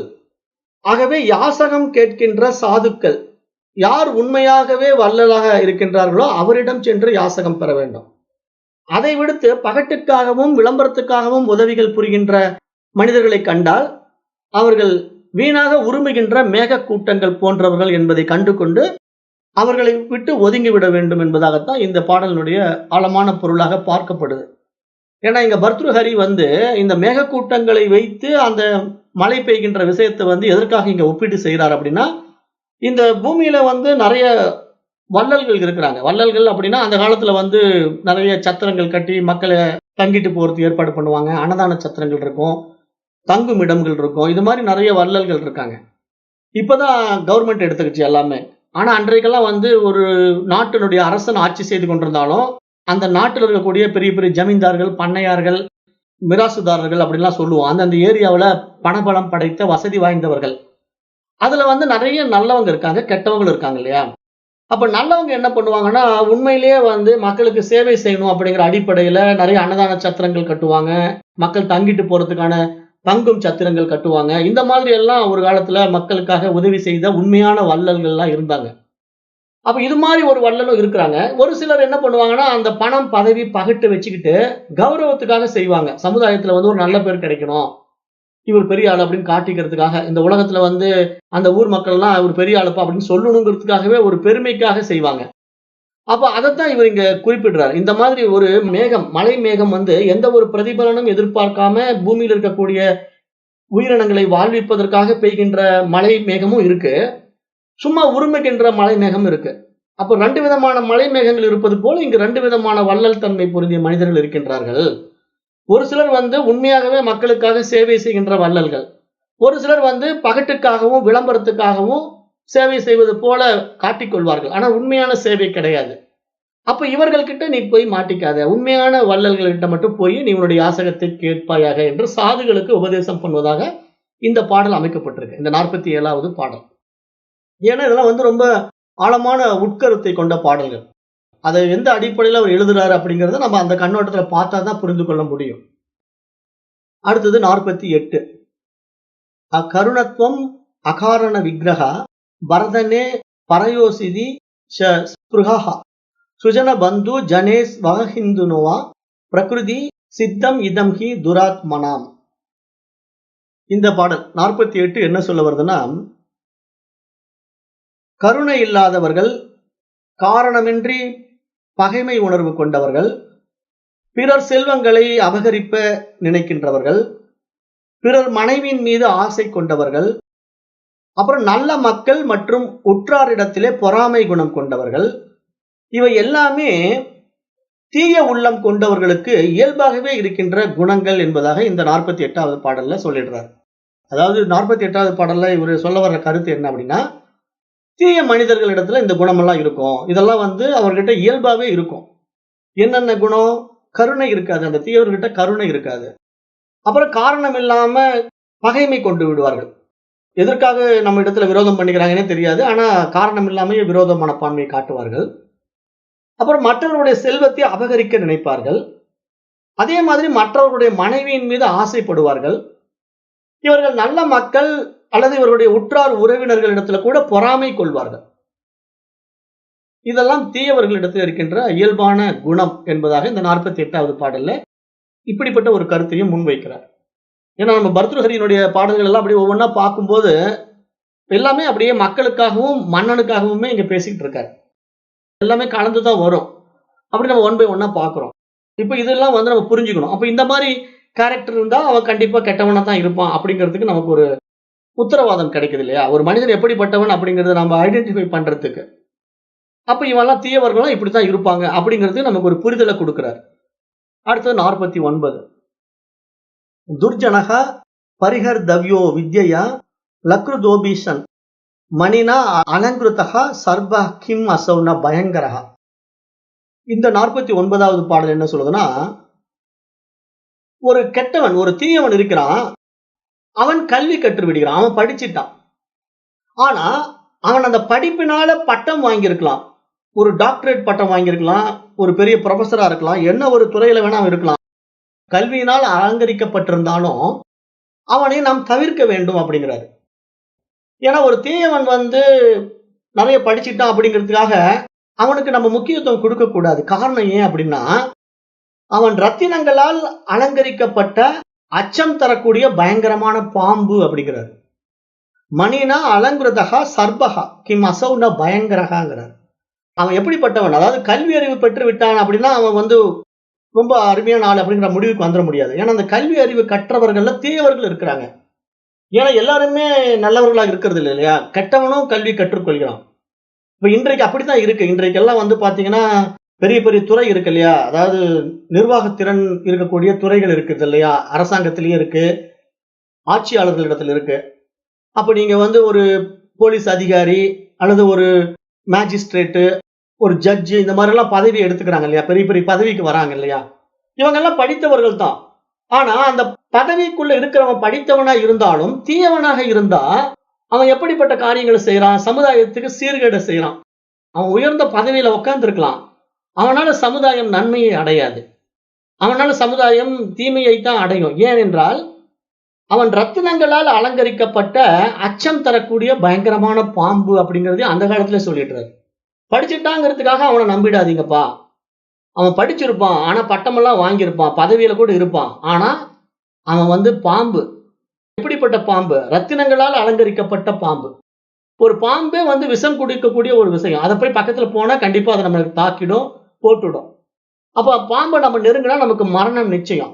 ஆகவே யாசகம் கேட்கின்ற சாதுக்கள் யார் உண்மையாகவே வள்ளலாக இருக்கின்றார்களோ அவரிடம் சென்று யாசகம் பெற வேண்டும். அதை விடுத்து பகட்டுக்காகவும் விளம்பரத்துக்காகவும் உதவிகள் புரிகின்ற மனிதர்களை கண்டால் அவர்கள் வீணாக உருமுகின்ற மேக கூட்டங்கள் போன்றவர்கள் என்பதை கண்டு கொண்டு அவர்களை விட்டு ஒதுங்கிவிட வேண்டும் என்பதாகத்தான் இந்த பாடலினுடைய ஆழமான பொருளாக பார்க்கப்படுது. ஏன்னா இங்க பர்த்ருஹரி இந்த மேக கூட்டங்களை வைத்து அந்த மழை பெய்கின்ற விஷயத்தை எதற்காக இங்க ஒப்பீடு செய்கிறார் அப்படின்னா, இந்த பூமியில நிறைய வள்ளல்கள் இருக்கிறாங்க. வள்ளல்கள் அப்படின்னா அந்த காலத்துல நிறைய சத்திரங்கள் கட்டி மக்களை தங்கிட்டு போறதுக்கு ஏற்பாடு பண்ணுவாங்க. அன்னதான சத்திரங்கள் இருக்கும், தங்கும் இடங்கள் இருக்கும். இது மாதிரி நிறைய வள்ளல்கள் இருக்காங்க. இப்பதான் கவர்மெண்ட் எடுத்துக்கிச்சு எல்லாமே. ஆனா அன்றைக்கெல்லாம் ஒரு நாட்டினுடைய அரசன் ஆட்சி செய்து கொண்டிருந்தாலும் அந்த நாட்டில் இருக்கக்கூடிய பெரிய பெரிய ஜமீன்தார்கள், பண்ணையார்கள், மிராசுதாரர்கள் அப்படின்லாம் சொல்லுவோம். அந்தந்த ஏரியாவுல பணபலம் படைத்த வசதி வாய்ந்தவர்கள். அதுல நிறைய நல்லவங்க இருக்காங்க, கெட்டவங்க இருக்காங்க இல்லையா? அப்ப நல்லவங்க என்ன பண்ணுவாங்கன்னா, உண்மையிலேயே மக்களுக்கு சேவை செய்யணும் அப்படிங்கிற அடிப்படையில நிறைய அன்னதான சத்திரங்கள் கட்டுவாங்க. மக்கள் தங்கிட்டு போறதுக்கான தங்கும் சத்திரங்கள் கட்டுவாங்க. இந்த மாதிரி எல்லாம் ஒரு காலத்துல மக்களுக்காக உதவி செய்த உண்மையான வள்ளல்கள் எல்லாம் இருந்தாங்க. அப்ப இது மாதிரி ஒரு வள்ளலும் இருக்கிறாங்க. ஒரு சிலர் என்ன பண்ணுவாங்கன்னா, அந்த பணம், பதவி, பகட்டு வச்சுக்கிட்டு கௌரவத்துக்காக செய்வாங்க. சமுதாயத்துல ஒரு நல்ல பேர் கிடைக்கணும். இவர் பெரிய ஆளு அப்படின்னு காட்டிக்கிறதுக்காக, இந்த உலகத்துல அந்த ஊர் மக்கள்லாம் இவர் பெரிய ஆளுப்பா அப்படின்னு சொல்லணுங்கிறதுக்காகவே ஒரு பெருமைக்காக செய்வாங்க. அப்ப அதைத்தான் இவர் இங்க குறிப்பிடுறார். இந்த மாதிரி ஒரு மேகம், மலை மேகம் எந்த ஒரு பிரதிபலனும் எதிர்பார்க்காம பூமியில் இருக்கக்கூடிய உயிரினங்களை வாழ்விப்பதற்காக பெய்கின்ற மழை மேகமும் இருக்கு. சும்மா உருமுகின்ற மலை மேகம் இருக்கு. அப்போ 2 விதமான மலை மேகங்கள் இருப்பது போல இங்கு 2 விதமான வள்ளல் தன்மை பொருந்திய மனிதர்கள் இருக்கின்றார்கள். ஒரு சிலர் உண்மையாகவே மக்களுக்காக சேவை செய்கின்ற வள்ளல்கள். ஒரு சிலர் பகட்டுக்காகவும் விளம்பரத்துக்காகவும் சேவை செய்வது போல காட்டிக்கொள்வார்கள். ஆனா உண்மையான சேவை கிடையாது. அப்ப இவர்கள் கிட்ட நீ போய் மாட்டிக்காத. உண்மையான வள்ளல்கள் கிட்ட மட்டும் போய் நீ உன்னுடைய யாசகத்தை கேட்பாயாக என்று சாதுகளுக்கு உபதேசம் பண்ணுவதாக இந்த பாடல் அமைக்கப்பட்டிருக்கு. இந்த 47வது பாடல். ஏன்னா இதெல்லாம் ரொம்ப ஆழமான உட்கருத்தை கொண்ட பாடல்கள். அதை எந்த அடிப்படையில் அவர் எழுதுறாரு அப்படிங்கறத நம்ம அந்த கண்ணோட்டத்துல பார்த்தா தான் புரிந்து கொள்ள முடியும். அடுத்தது 48. அகருணத்துவம் அகாரண விக்கிரகா பரதனே பரயோசிதி ஸ்பிருஹா சுஜன பந்து ஜனேஸ் வகஹிந்துனோவா பிரகிருதி சித்தம் இதம் ஹி துராத்மனாம். இந்த பாடல் 48 என்ன சொல்ல வருதுன்னா, கருணை இல்லாதவர்கள், காரணமின்றி பகைமை உணர்வு கொண்டவர்கள், பிறர் செல்வங்களை அபகரிப்ப நினைக்கின்றவர்கள், பிறர் மனைவியின் மீது ஆசை கொண்டவர்கள், அப்புறம் நல்ல மக்கள் மற்றும் உற்றாரிடத்திலே பொறாமை குணம் கொண்டவர்கள், இவை எல்லாமே தீய உள்ளம் கொண்டவர்களுக்கு இயல்பாகவே இருக்கின்ற குணங்கள் என்பதாக இந்த 48வது பாடல்ல சொல்லிடுறார். அதாவது 48வது பாடல்ல இவர் சொல்ல வர்ற கருத்து என்ன அப்படின்னா, தீய மனிதர்களிடத்துல இந்த குணமெல்லாம் இருக்கும். இதெல்லாம் அவர்கிட்ட இயல்பாவே இருக்கும். என்னென்ன குணம்? கருணை இருக்காது. அந்த தீயவர்கிட்ட கருணை இருக்காது. அப்புறம் காரணம் இல்லாம பகைமை கொண்டு விடுவார்கள். எதற்காக நம்ம இடத்துல விரோதம் பண்ணிக்கிறாங்கன்னே தெரியாது. ஆனா காரணம் இல்லாம விரோத மனப்பான்மையை காட்டுவார்கள். அப்புறம் மற்றவருடைய செல்வத்தை அபகரிக்க நினைப்பார்கள். அதே மாதிரி மற்றவர்களுடைய மனைவியின் மீது ஆசைப்படுவார்கள். இவர்கள் நல்ல மக்கள் அல்லது இவர்களுடைய உற்றார் உறவினர்களிடத்துல கூட பொறாமை கொள்வார்கள். இதெல்லாம் தீயவர்களிடத்தில் இருக்கின்ற இயல்பான குணம் என்பதாக இந்த 48வது பாடல்ல இப்படிப்பட்ட ஒரு கருத்தையும் முன்வைக்கிறார். ஏன்னா நம்ம பர்த்ருஹரியினுடைய பாடல்கள் எல்லாம் அப்படியே ஒவ்வொன்றா பார்க்கும்போது எல்லாமே அப்படியே மக்களுக்காகவும் மன்னனுக்காகவுமே இங்க பேசிக்கிட்டு இருக்காரு. எல்லாமே கலந்து தான் வரும். அப்படி நம்ம ஒன் பை ஒன்னா பார்க்குறோம். இப்ப இதெல்லாம் வந்து நம்ம புரிஞ்சுக்கணும். அப்ப இந்த மாரி கேரக்டர் இருந்தா அவன் கண்டிப்பா கெட்டவனா தான் இருப்பான் அப்படிங்கிறதுக்கு நமக்கு ஒரு உத்தரவாதம் கிடைக்குது இல்லையா? ஒரு மனிதன் எப்படிப்பட்டவன் அப்படிங்கிறத நம்ம ஐடென்டிஃபை பண்றதுக்கு. அப்ப இவன்லாம் தீயவர்களும் இப்படித்தான் இருப்பாங்க அப்படிங்கிறது நமக்கு ஒரு புரிதல குடுக்குறார். அடுத்தது 49. துர்ஜனக பரிஹர்தவ்யோ வித்யயா லக்ருதோபீஷன் மணினா அலங்கிருதக சர்ப கிம் அசௌன பயங்கரஹ. இந்த 49வது பாடல் என்ன சொல்லுதுன்னா, ஒரு கெட்டவன், ஒரு தீயவன் இருக்கிறான். அவன் கல்வி கற்று விடுகிறான். அவன் படிச்சிட்டான். ஆனா, அவன் அந்த படிப்பினால பட்டம் வாங்கியிருக்கலாம். ஒரு டாக்டரேட் பட்டம் வாங்கியிருக்கலாம். ஒரு பெரிய புரொஃபஸரா இருக்கலாம். என்ன ஒரு துறையில வேணா அவன் இருக்கலாம். கல்வியினால் அலங்கரிக்கப்பட்டிருந்தாலும், அவனை நாம் தவிர்க்க வேண்டும் அப்படிங்கிறாரு. ஏன்னா, ஒரு தீயவன் வந்து நெறைய படிச்சுட்டான் அப்படிங்கிறதுக்காக, அவனுக்கு நம்ம முக்கியத்துவம் குடுக்கக்கூடாது. காரணம் ஏன் அப்படின்னா, அவன் ரத்தினங்களால் அலங்கரிக்கப்பட்ட அச்சம் தரக்கூடிய பயங்கரமான பாம்பு அப்படிங்கிறார். மணினா அலங்கிருதகா சர்பகா கிம் அசௌன பயங்கரகாங்கிறார். அவன் எப்படிப்பட்டவன்? அதாவது கல்வி அறிவு பெற்று விட்டான் அப்படின்னா, அவன் வந்து ரொம்ப அருமையான ஆள் அப்படிங்கிற முடிவுக்கு வந்துட முடியாது. ஏன்னா, அந்த கல்வி அறிவு கற்றவர்கள்ல தீயவர்கள் இருக்கிறாங்க. ஏன்னா, எல்லாருமே நல்லவர்களா இருக்கிறது இல்லையா? கெட்டவனும் கல்வி கற்றுக்கொள்கிறான். இப்ப இன்றைக்கு அப்படித்தான் இருக்கு. இன்றைக்கெல்லாம் வந்து பாத்தீங்கன்னா, பெரிய பெரிய துறை இருக்கு இல்லையா? அதாவது நிர்வாகத்திறன் இருக்கக்கூடிய துறைகள் இருக்குது இல்லையா? அரசாங்கத்திலேயே இருக்கு. ஆட்சியாளர்களிடத்துல இருக்கு. அப்ப நீங்க வந்து ஒரு போலீஸ் அதிகாரி அல்லது ஒரு மேஜிஸ்ட்ரேட், ஒரு ஜட்ஜ் இந்த மாதிரி எல்லாம் பதவி எடுத்துக்கிறாங்க இல்லையா? பெரிய பெரிய பதவிக்கு வராங்க இல்லையா? இவங்க எல்லாம் படித்தவர்கள் தான். ஆனா அந்த பதவிக்குள்ள இருக்கிறவன் படித்தவனா இருந்தாலும் தீயவனாக இருந்தா அவன் எப்படிப்பட்ட காரியங்களை செய்யறான்? சமுதாயத்துக்கு சீர்கேடு செய்யறான். அவன் உயர்ந்த பதவியில உட்கார்ந்து இருக்கலாம். அவனால சமுதாயம் நன்மையை அடையாது. அவனால சமுதாயம் தீமையை தான் அடையும். ஏனென்றால் அவன் ரத்தினங்களால் அலங்கரிக்கப்பட்ட அச்சம் தரக்கூடிய பயங்கரமான பாம்பு அப்படிங்கறதையும் அந்த காலத்துல சொல்லிடுறாரு. படிச்சுட்டாங்கிறதுக்காக அவனை நம்பிடாதீங்கப்பா. அவன் படிச்சிருப்பான். ஆனா பட்டமெல்லாம் வாங்கியிருப்பான். பதவியில கூட இருப்பான். ஆனா அவன் வந்து பாம்பு. எப்படிப்பட்ட பாம்பு? ரத்தினங்களால் அலங்கரிக்கப்பட்ட பாம்பு. ஒரு பாம்பே வந்து விஷம் குடிக்கக்கூடிய ஒரு விஷயம். அத போய் பக்கத்துல போனா கண்டிப்பா அது நம்மள தாக்கிடும், போட்டுடும். அப்ப பாம்ப நம்ம நெருங்குனா நமக்கு மரணம் நிச்சயம்.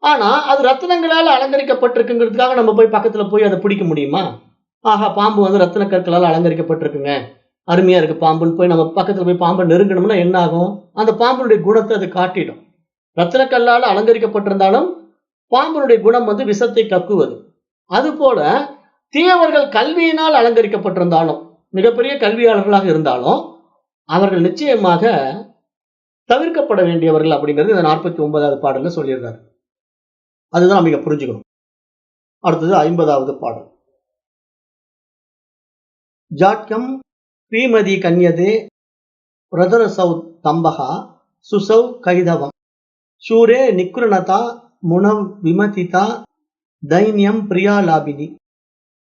ஆனா அது ரத்தினங்களால அலங்கரிக்கப்பட்டிருக்குங்கிறதுக்காக நம்ம போய் பக்கத்துல போய் அத பிடிக்க முடியுமா? ஆஹா! பாம்பு வந்து ரத்தின கற்களால அலங்கரிக்கப்பட்டிருக்குங்க. அருமையா இருக்கு பாம்புன்னு போய் நம்ம பக்கத்துல போய் பாம்ப நெருங்குனோம்னா என்ன ஆகும்? அந்த பாம்பினுடைய குணத்த அது காட்டிடும். ரத்தினக்கல்லால அலங்கரிக்கப்பட்டிருந்தாலும் பாம்பினுடைய குணம் வந்து விஷத்தை கக்குவது. அதுபோல தீயவர்கள் கல்வியினால் அலங்கரிக்கப்பட்டிருந்தாலும், மிகப்பெரிய கல்வியாளர்களாக இருந்தாலும், அவர்கள் நிச்சயமாக தவிர்க்கப்பட வேண்டியவர்கள் அப்படிங்கிறது இந்த 49வது பாடல்ல சொல்லியிருக்காரு. அதுதான் நம்ம இங்க புரிஞ்சுக்கணும். அடுத்தது 50வது பாடல். ஜாட்யம் ஸ்ரீமதி கன்யதே பிரதரசௌ தம்பகா சுசௌ கைதவம் சூரே நிக்ருணதா முனவ் விமதிதா தைன்யம் பிரியாலாபினி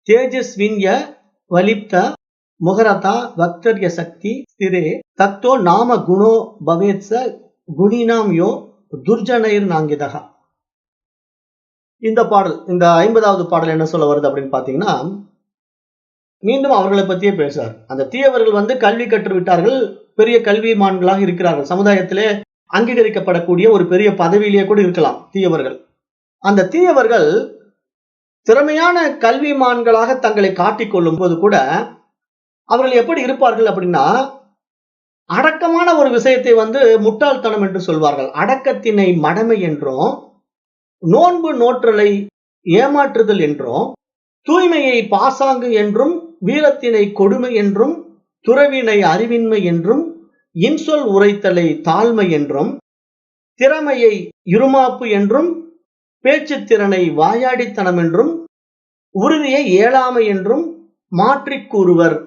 தேஜஸ்வின்ய வலிப்த முகரதா வக்தர்ய சக்தி ஸ்திரே தத்தோ நாம குணோ பவேத்ச குணினாம் யோ துர்ஜனைர் நாங்கிதகா. இந்த பாடல், இந்த 50வது பாடல் என்ன சொல்ல வருது அப்படின்னு பாத்தீங்கன்னா, மீண்டும் அவர்களை பத்தியே பேசுறார். அந்த தீயவர்கள் வந்து கல்வி கற்று விட்டார்கள், பெரிய கல்விமான்களாக இருக்கிறார்கள். சமுதாயத்திலே அங்கீகரிக்கப்படக்கூடிய ஒரு பெரிய பதவியிலேயே கூட இருக்கலாம் தீயவர்கள். அந்த தீயவர்கள் திறமையான கல்விமான்களாக தங்களை காட்டிக் கொள்ளும் போது கூட அவர்கள் எப்படி இருப்பார்கள் அப்படின்னா, அடக்கமான ஒரு விஷயத்தை வந்து முட்டாள்தனம் என்று சொல்வார்கள். அடக்கத்தினை மடமை என்றும், நோன்பு நோற்றலை ஏமாற்றுதல் என்றும், தூய்மையை பாசாங்கு என்றும், வீரத்தினை கொடுமை என்றும், துறவினை அறிவின்மை என்றும், இன்சொல் உரைத்தலை தாழ்மை என்றும், திறமையை இருமாப்பு என்றும், பேச்சுத் திறனை வாயாடித்தனம் என்றும், உறுதியை ஏழாமை என்றும் மாற்றிக் கூறுவர்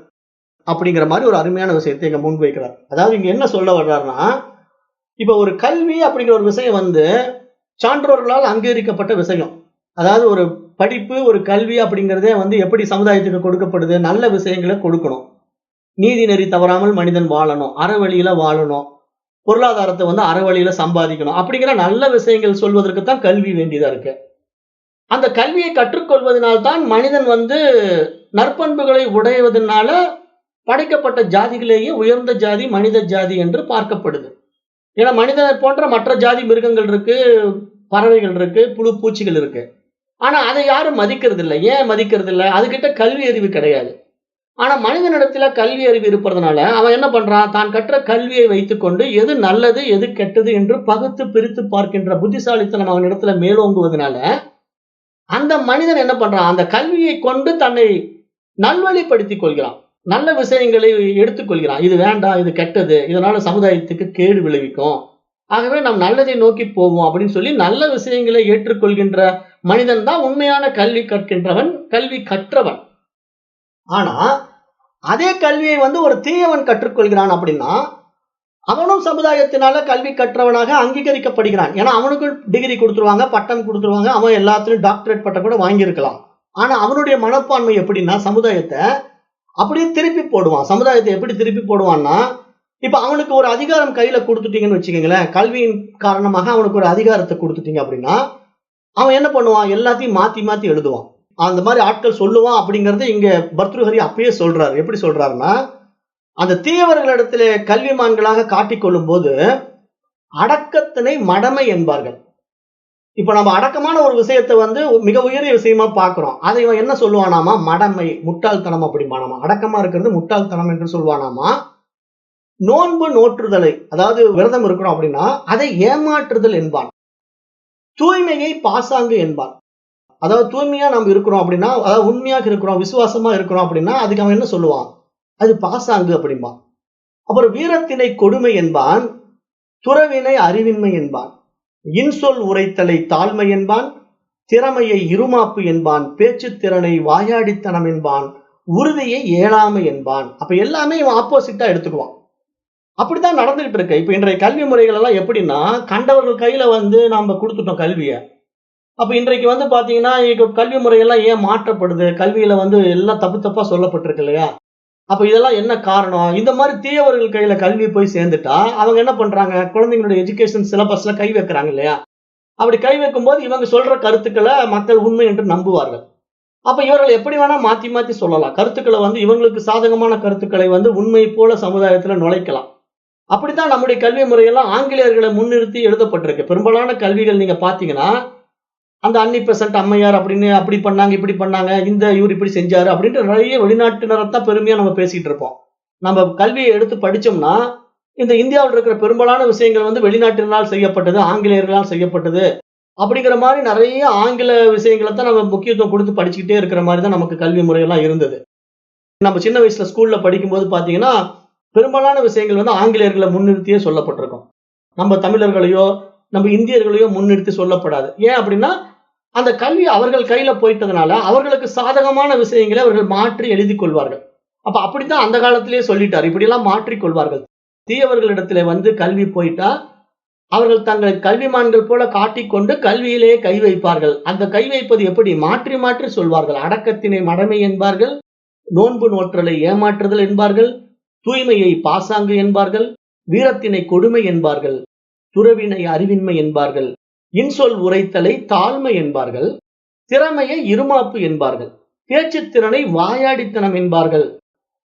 அப்படிங்கிற மாதிரி ஒரு அருமையான விஷயத்தை இங்க முன்வைக்கிறார். அதாவது இங்க என்ன சொல்ல வர்றாருன்னா, இப்ப ஒரு கல்வி அப்படிங்கிற ஒரு விஷயம் வந்து சான்றோர்களால் அங்கீகரிக்கப்பட்ட விஷயம். அதாவது ஒரு படிப்பு, ஒரு கல்வி அப்படிங்கிறதே வந்து எப்படி சமுதாயத்துக்கு கொடுக்கப்படுது? நல்ல விஷயங்களை கொடுக்கணும். நீதி நெறி தவறாமல் மனிதன் வாழணும், அறவழியில வாழணும், பொருளாதாரத்தை வந்து அறவழியில சம்பாதிக்கணும் அப்படிங்கிற நல்ல விஷயங்கள் சொல்வதற்கு தான் கல்வி வேண்டியதா இருக்கு. அந்த கல்வியை கற்றுக்கொள்வதனால்தான் மனிதன் வந்து நற்பண்புகளை உடையவதனால படைக்கப்பட்ட ஜாதிகளேயே உயர்ந்த ஜாதி மனித ஜாதி என்று பார்க்கப்படுது. ஏன்னா மனிதனை போன்ற மற்ற ஜாதி மிருகங்கள் இருக்கு, பறவைகள் இருக்கு, புழு பூச்சிகள் இருக்கு. ஆனா அதை யாரும் மதிக்கிறது இல்ல. ஏன் மதிக்கிறது இல்ல? அதுகிட்ட கல்வி அறிவு கிடையாது. ஆனா மனிதனிடத்துல கல்வி அறிவு இருப்பதனால அவன் என்ன பண்றான்? தான் கற்ற கல்வியை வைத்துக்கொண்டு எது நல்லது, எது கெட்டது என்று பகுத்து பிரித்து பார்க்கின்ற புத்திசாலித்தனம் அவனிடத்துல மேலோங்குவதனால, அந்த மனிதன் என்ன பண்றான்? அந்த கல்வியை கொண்டு தன்னை நல்வழிப்படுத்திக் கொள்கிறான். நல்ல விஷயங்களை எடுத்துக் கொள்கிறான். இது வேண்டாம், இது கெட்டது, இதனால சமுதாயத்துக்கு கேடு விளைவிக்கும். ஆகவே நாம் நல்லதை நோக்கி போவோம் அப்படின்னு சொல்லி நல்ல விஷயங்களை ஏற்றுக்கொள்கின்ற மனிதன் தான் உண்மையான கல்வி கற்கின்றவன், கல்வி கற்றவன். ஆனா அதே கல்வியை வந்து ஒரு தீயவன் கற்றுக்கொள்கிறான் அப்படின்னா, அவனும் சமுதாயத்தினால கல்வி கற்றவனாக அங்கீகரிக்கப்படுகிறான். ஏன்னா அவனுக்கு டிகிரி கொடுத்துருவாங்க, பட்டம் கொடுத்துருவாங்க, அவன் எல்லாத்துலயும் டாக்டரேட் பட்டம் கூட வாங்கியிருக்கலாம். ஆனா அவனுடைய மனப்பான்மை எப்படின்னா, சமுதாயத்தை அப்படியே திருப்பி போடுவான். சமுதாயத்தை எப்படி திருப்பி போடுவான்னா, இப்ப அவனுக்கு ஒரு அதிகாரம் கையில கொடுத்துட்டீங்கன்னு வச்சுக்கோங்களேன், கல்வியின் காரணமாக அவனுக்கு ஒரு அதிகாரத்தை கொடுத்துட்டீங்க அப்படின்னா, அவன் என்ன பண்ணுவான்? எல்லாத்தையும் மாத்தி மாத்தி எழுதுவான். அந்த மாதிரி ஆட்கள் சொல்லுவான் அப்படிங்கறத இங்க பர்த்ருஹரி அப்பயே சொல்றாரு. எப்படி சொல்றாருன்னா, அந்த தீயவர்களிடத்திலே கல்விமான்களாக காட்டிக்கொள்ளும் போது அடக்கத்தினை மடமை என்பார்கள். இப்ப நம்ம அடக்கமான ஒரு விஷயத்தை வந்து மிக உயரிய விஷயமா பார்க்கிறோம். அதை இவன் என்ன சொல்லுவானாமா? மடமை, முட்டாள்தனம் அப்படிம்பானாமா. அடக்கமா இருக்கிறது முட்டாள்தனம் என்று சொல்வானாமா. நோன்பு நோற்றுதலை, அதாவது விரதம் இருக்கிறோம் அப்படின்னா அதை ஏமாற்றுதல் என்பான். தூய்மையை பாசாங்கு என்பான். அதாவது தூய்மையா நம்ம இருக்கிறோம் அப்படின்னா, அதாவது உண்மையாக இருக்கிறோம், விசுவாசமா இருக்கிறோம் அப்படின்னா அதுக்கு அவன் என்ன சொல்லுவான்? அது பாசாங்கு அப்படிம்பான். அப்புறம் வீரத்தினை கொடுமை என்பான், துறவினை அறிவின்மை என்பான், இன்சொல் உரைத்தலை தாழ்மை என்பான், திறமையை இருமாப்பு என்பான், பேச்சு திறனை வாயாடித்தனம் என்பான், உறுதியை ஏழாமை என்பான். அப்ப எல்லாமே இவன் ஆப்போசிட்டா எடுத்துக்குவான். அப்படித்தான் நடந்துகிட்டு இருக்கு. இப்ப இன்றைய கல்வி முறைகள் எல்லாம் எப்படின்னா, கண்டவர்கள் கையில வந்து நாம கொடுத்துட்டோம் கல்வியை. அப்ப இன்றைக்கு வந்து பாத்தீங்கன்னா, கல்வி முறைகள்லாம் ஏன் மாற்றப்படுது? கல்வியில வந்து எல்லாம் தப்பு தப்பா சொல்லப்பட்டிருக்கு இல்லையா? அப்ப இதெல்லாம் என்ன காரணம்? இந்த மாதிரி தீயவர்கள் கையில கல்வி போய் சேர்ந்துட்டா அவங்க என்ன பண்றாங்க? குழந்தைங்களுடைய எஜுகேஷன் சிலபஸ்ல கை வைக்கிறாங்க இல்லையா? அப்படி கை வைக்கும் போது இவங்க சொல்ற கருத்துக்களை மக்கள் உண்மை என்று நம்புவார்கள். அப்ப இவர்கள் எப்படி வேணா மாத்தி மாத்தி சொல்லலாம். கருத்துக்களை வந்து இவங்களுக்கு சாதகமான கருத்துக்களை வந்து உண்மை போல சமுதாயத்துல நுழைக்கலாம். அப்படித்தான் நம்முடைய கல்வி முறையெல்லாம் ஆங்கிலேயர்களை முன்னிறுத்தி எழுதப்பட்டிருக்கு. பெரும்பாலான கல்விகள் நீங்க பாத்தீங்கன்னா, அந்த அன்னி பெசன்ட் அம்மையார் அப்படின்னு அப்படி பண்ணாங்க, இப்படி பண்ணாங்க, இந்த இவர் இப்படி செஞ்சாரு அப்படின்ட்டு நிறைய வெளிநாட்டினரைத்தான் பெருமையா நம்ம பேசிட்டு இருப்போம். நம்ம கல்வியை எடுத்து படிச்சோம்னா, இந்த இந்தியாவில் இருக்கிற பெரும்பாலான விஷயங்கள் வந்து வெளிநாட்டினால் செய்யப்பட்டது, ஆங்கிலேயர்களால் செய்யப்பட்டது அப்படிங்கிற மாதிரி நிறைய ஆங்கில விஷயங்களை தான் நம்ம முக்கியத்துவம் கொடுத்து படிச்சுக்கிட்டே இருக்கிற மாதிரி தான் நமக்கு கல்வி முறையெல்லாம் இருந்தது. நம்ம சின்ன வயசுல ஸ்கூல்ல படிக்கும்போது பாத்தீங்கன்னா, பெரும்பாலான விஷயங்கள் வந்து ஆங்கிலேயர்களை முன்னிறுத்தியே சொல்லப்பட்டிருக்கும். நம்ம தமிழர்களையோ, நம்ம இந்தியர்களையோ முன்னிறுத்தி சொல்லப்படாது. ஏன் அப்படின்னா, அந்த கல்வி அவர்கள் கையில போயிட்டதுனால அவர்களுக்கு சாதகமான விஷயங்களை அவர்கள் மாற்றி எழுதி கொள்வார்கள். அப்ப அப்படித்தான் அந்த காலத்திலேயே சொல்லிட்டார். இப்படியெல்லாம் மாற்றிக் கொள்வார்கள். தீயவர்களிடத்துல வந்து கல்வி போயிட்டா அவர்கள் தங்களை கல்விமான்கள் போல காட்டிக்கொண்டு கல்வியிலேயே கை வைப்பார்கள். அந்த கை வைப்பது எப்படி? மாற்றி மாற்றி சொல்வார்கள். அடக்கத்தினை மடமை என்பார்கள், நோன்பு நோற்றலை ஏமாற்றுதல் என்பார்கள், தூய்மையை பாசாங்கு என்பார்கள், வீரத்தினை கொடுமை என்பார்கள், துறவினை அறிவின்மை என்பார்கள், இன்சொல் உரைத்தலை தாழ்மை என்பார்கள், திறமையை இருமாப்பு என்பார்கள், பேச்சு திறனை வாயாடித்தனம் என்பார்கள்,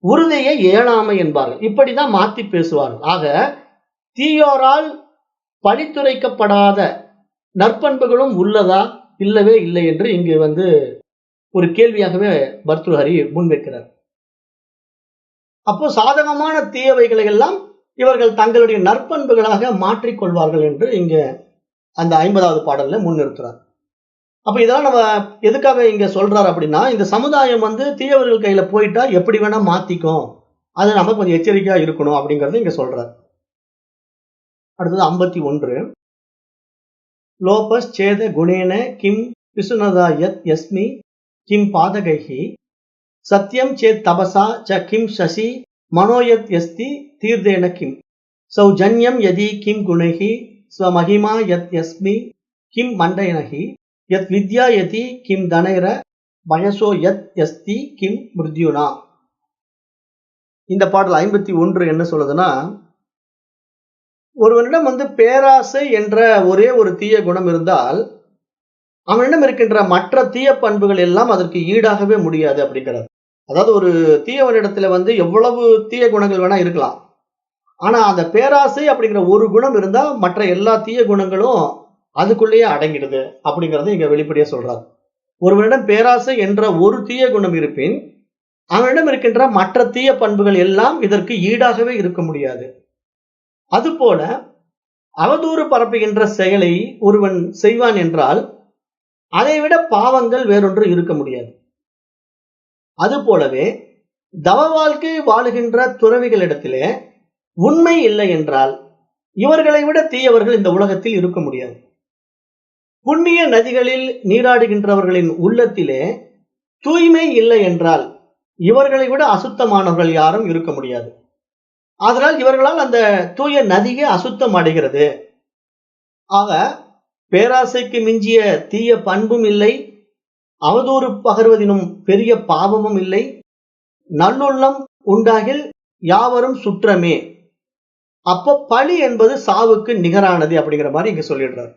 உறுதியை ஏழாமை என்பார்கள். இப்படிதான் மாத்தி பேசுவார்கள். ஆக தீயோரால் பழித்துரைக்கப்படாத நற்பண்புகளும் உள்ளதா? இல்லவே இல்லை என்று இங்கு வந்து ஒரு கேள்வியாகவே பர்த்ருஹரி முன்வைக்கிறார். அப்போ சாதகமான தீயவைகளை எல்லாம் இவர்கள் தங்களுடைய நற்பண்புகளாக மாற்றிக்கொள்வார்கள் என்று இங்க அந்த 50வது பாடல்ல முன்னிறுத்துறார். அப்ப இதெல்லாம் நம்ம எதுக்காக இங்க சொல்றாரு அப்படின்னா, இந்த சமுதாயம் வந்து தீயவர்கள் கையில போயிட்டா எப்படி வேணா மாத்திக்கும், அது நம்ம கொஞ்சம் எச்சரிக்கையா இருக்கணும் அப்படிங்கறத இங்க சொல்றாரு. அடுத்தது 51. லோபஸ் சேத குணேன கிம் பிசுனதா யத் யஸ்மி கிம் பாதகைஹி சத்யம் சேத் தபசா ச கிம் சசி மனோயத் யஸ்தி தீர்தேன கிம் சௌஜன்யம் யதி கிம் குணைஹி ஸ்வமஹிமா யத் யஸ்மி கிம் மண்டயனஹி யத் வித்யா யதி கிம் தனைர பயசோ யத் யஸ்தி கிம் மிருத்யுனா. இந்த பாடல் 51 என்ன சொல்லுதுன்னா, ஒருவனிடம் வந்து பேராசை என்ற ஒரே ஒரு தீய குணம் இருந்தால் அவனிடம் இருக்கின்ற மற்ற தீய பண்புகள் எல்லாம் அதற்கு ஈடாகவே முடியாது அப்படிங்கிறார். அதாவது ஒரு தீயவனிடத்துல எவ்வளவு தீய குணங்கள் வேணா இருக்கலாம். ஆனா அந்த பேராசை அப்படிங்கிற ஒரு குணம் இருந்தா மற்ற எல்லா தீய குணங்களும் அதுக்குள்ளேயே அடங்கிடுது அப்படிங்கறத இங்க வெளிப்படையா சொல்றாரு. ஒருவனிடம் பேராசை என்ற ஒரு தீய குணம் இருப்பின் அவனிடம் இருக்கின்ற மற்ற தீய பண்புகள் எல்லாம் இதற்கு ஈடாகவே இருக்க முடியாது. அதுபோல அவதூறு பரப்புகின்ற செயலை ஒருவன் செய்வான் என்றால் அதைவிட பாவங்கள் வேறொன்று இருக்க முடியாது. அதுபோலவே தவ வாழ்க்கை வாழுகின்ற துறவிகளிடத்திலே உண்மை இல்லை என்றால் இவர்களை விட தீயவர்கள் இந்த உலகத்தில் இருக்க முடியாது. புண்ணிய நதிகளில் நீராடுகின்றவர்களின் உள்ளத்திலே தூய்மை இல்லை என்றால் இவர்களை விட அசுத்தமானவர்கள் யாரும் இருக்க முடியாது. அதனால் இவர்களால் அந்த தூய நதியே அசுத்தம் அடைகிறது. ஆக பேராசைக்கு மிஞ்சிய தீய பண்பும் இல்லை, அவதூறு பகர்வதினும் பெரிய பாவமும் இல்லை. நல்லுள்ளம் உண்டாகில் யாவரும் சுற்றமே. அப்ப பழி என்பது சாவுக்கு நிகரானது அப்படிங்கிற மாதிரி இங்க சொல்லிடுறாரு.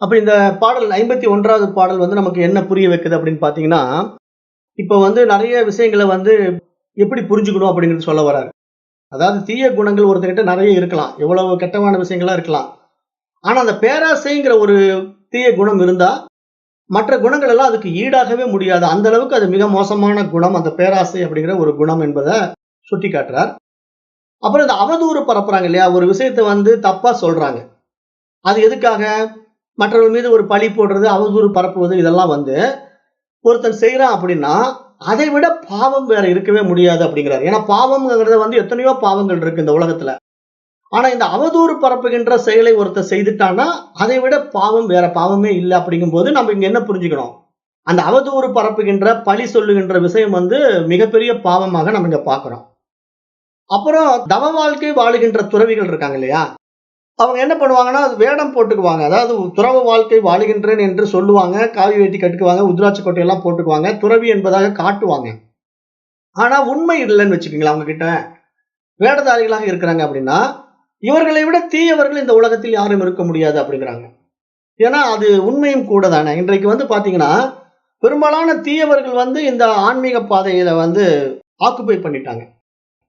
அப்ப இந்த பாடல் 51வது பாடல் நமக்கு என்ன புரிய வைக்குது அப்படின்னு பாத்தீங்கன்னா, இப்ப நிறைய விஷயங்களை எப்படி புரிஞ்சுக்கணும் அப்படிங்கிறது சொல்ல வராரு. அதாவது தீய குணங்கள் ஒருத்தர்கிட்ட நிறைய இருக்கலாம், எவ்வளவு கெட்டமான விஷயங்களா இருக்கலாம். ஆனா அந்த பேராசைங்கிற ஒரு தீய குணம் இருந்தா மற்ற குணங்கள் எல்லாம் அதுக்கு ஈடாகவே முடியாது. அந்த அளவுக்கு அது மிக மோசமான குணம் அந்த பேராசை அப்படிங்கிற ஒரு குணம் என்பதை சுட்டி காட்டுறார். அப்புறம் இந்த அவதூறு பரப்புறாங்க இல்லையா, ஒரு விஷயத்தை தப்பா சொல்றாங்க. அது எதுக்காக? மற்றவர்கள் மீது ஒரு பழி போடுறது, அவதூறு பரப்புவது, இதெல்லாம் ஒருத்தன் செய்யறான் அப்படின்னா அதை விட பாவம் வேற இருக்கவே முடியாது அப்படிங்கிறார். ஏன்னா பாவம்ங்கிறத எத்தனையோ பாவங்கள் இருக்கு இந்த உலகத்துல. ஆனா இந்த அவதூறு பரப்புகின்ற செயலை ஒருத்தர் செய்துட்டான்னா அதை விட பாவம் வேற பாவமே இல்லை. அப்படிங்கும் போது நம்ம இங்க என்ன புரிஞ்சுக்கணும்? அந்த அவதூறு பரப்புகின்ற பழி சொல்லுகின்ற விஷயம் மிகப்பெரிய பாவமாக நம்ம இங்க பாக்குறோம். அப்புறம் தவ வாழ்க்கை வாழுகின்ற துறவிகள் இருக்காங்க இல்லையா, அவங்க என்ன பண்ணுவாங்கன்னா வேடம் போட்டுக்குவாங்க. அதாவது துறவ வாழ்க்கை வாழுகின்றேன் என்று சொல்லுவாங்க, காவி வேட்டி கட்டுக்குவாங்க, உத்ராட்சி கொட்டையெல்லாம் போட்டுக்குவாங்க, துறவி என்பதாக காட்டுவாங்க. ஆனா உண்மை இல்லைன்னு வச்சுக்கோங்களேன், அவங்க கிட்ட வேடதாரிகளாக இருக்கிறாங்க அப்படின்னா இவர்களை விட தீயவர்கள் இந்த உலகத்தில் யாரும் இருக்க முடியாது அப்படிங்கிறாங்க. ஏன்னா அது உண்மையும் கூட தானே. இன்றைக்கு பாத்தீங்கன்னா பெரும்பாலான தீயவர்கள் இந்த ஆன்மீக பாதையில ஆக்குப்பை பண்ணிட்டாங்க.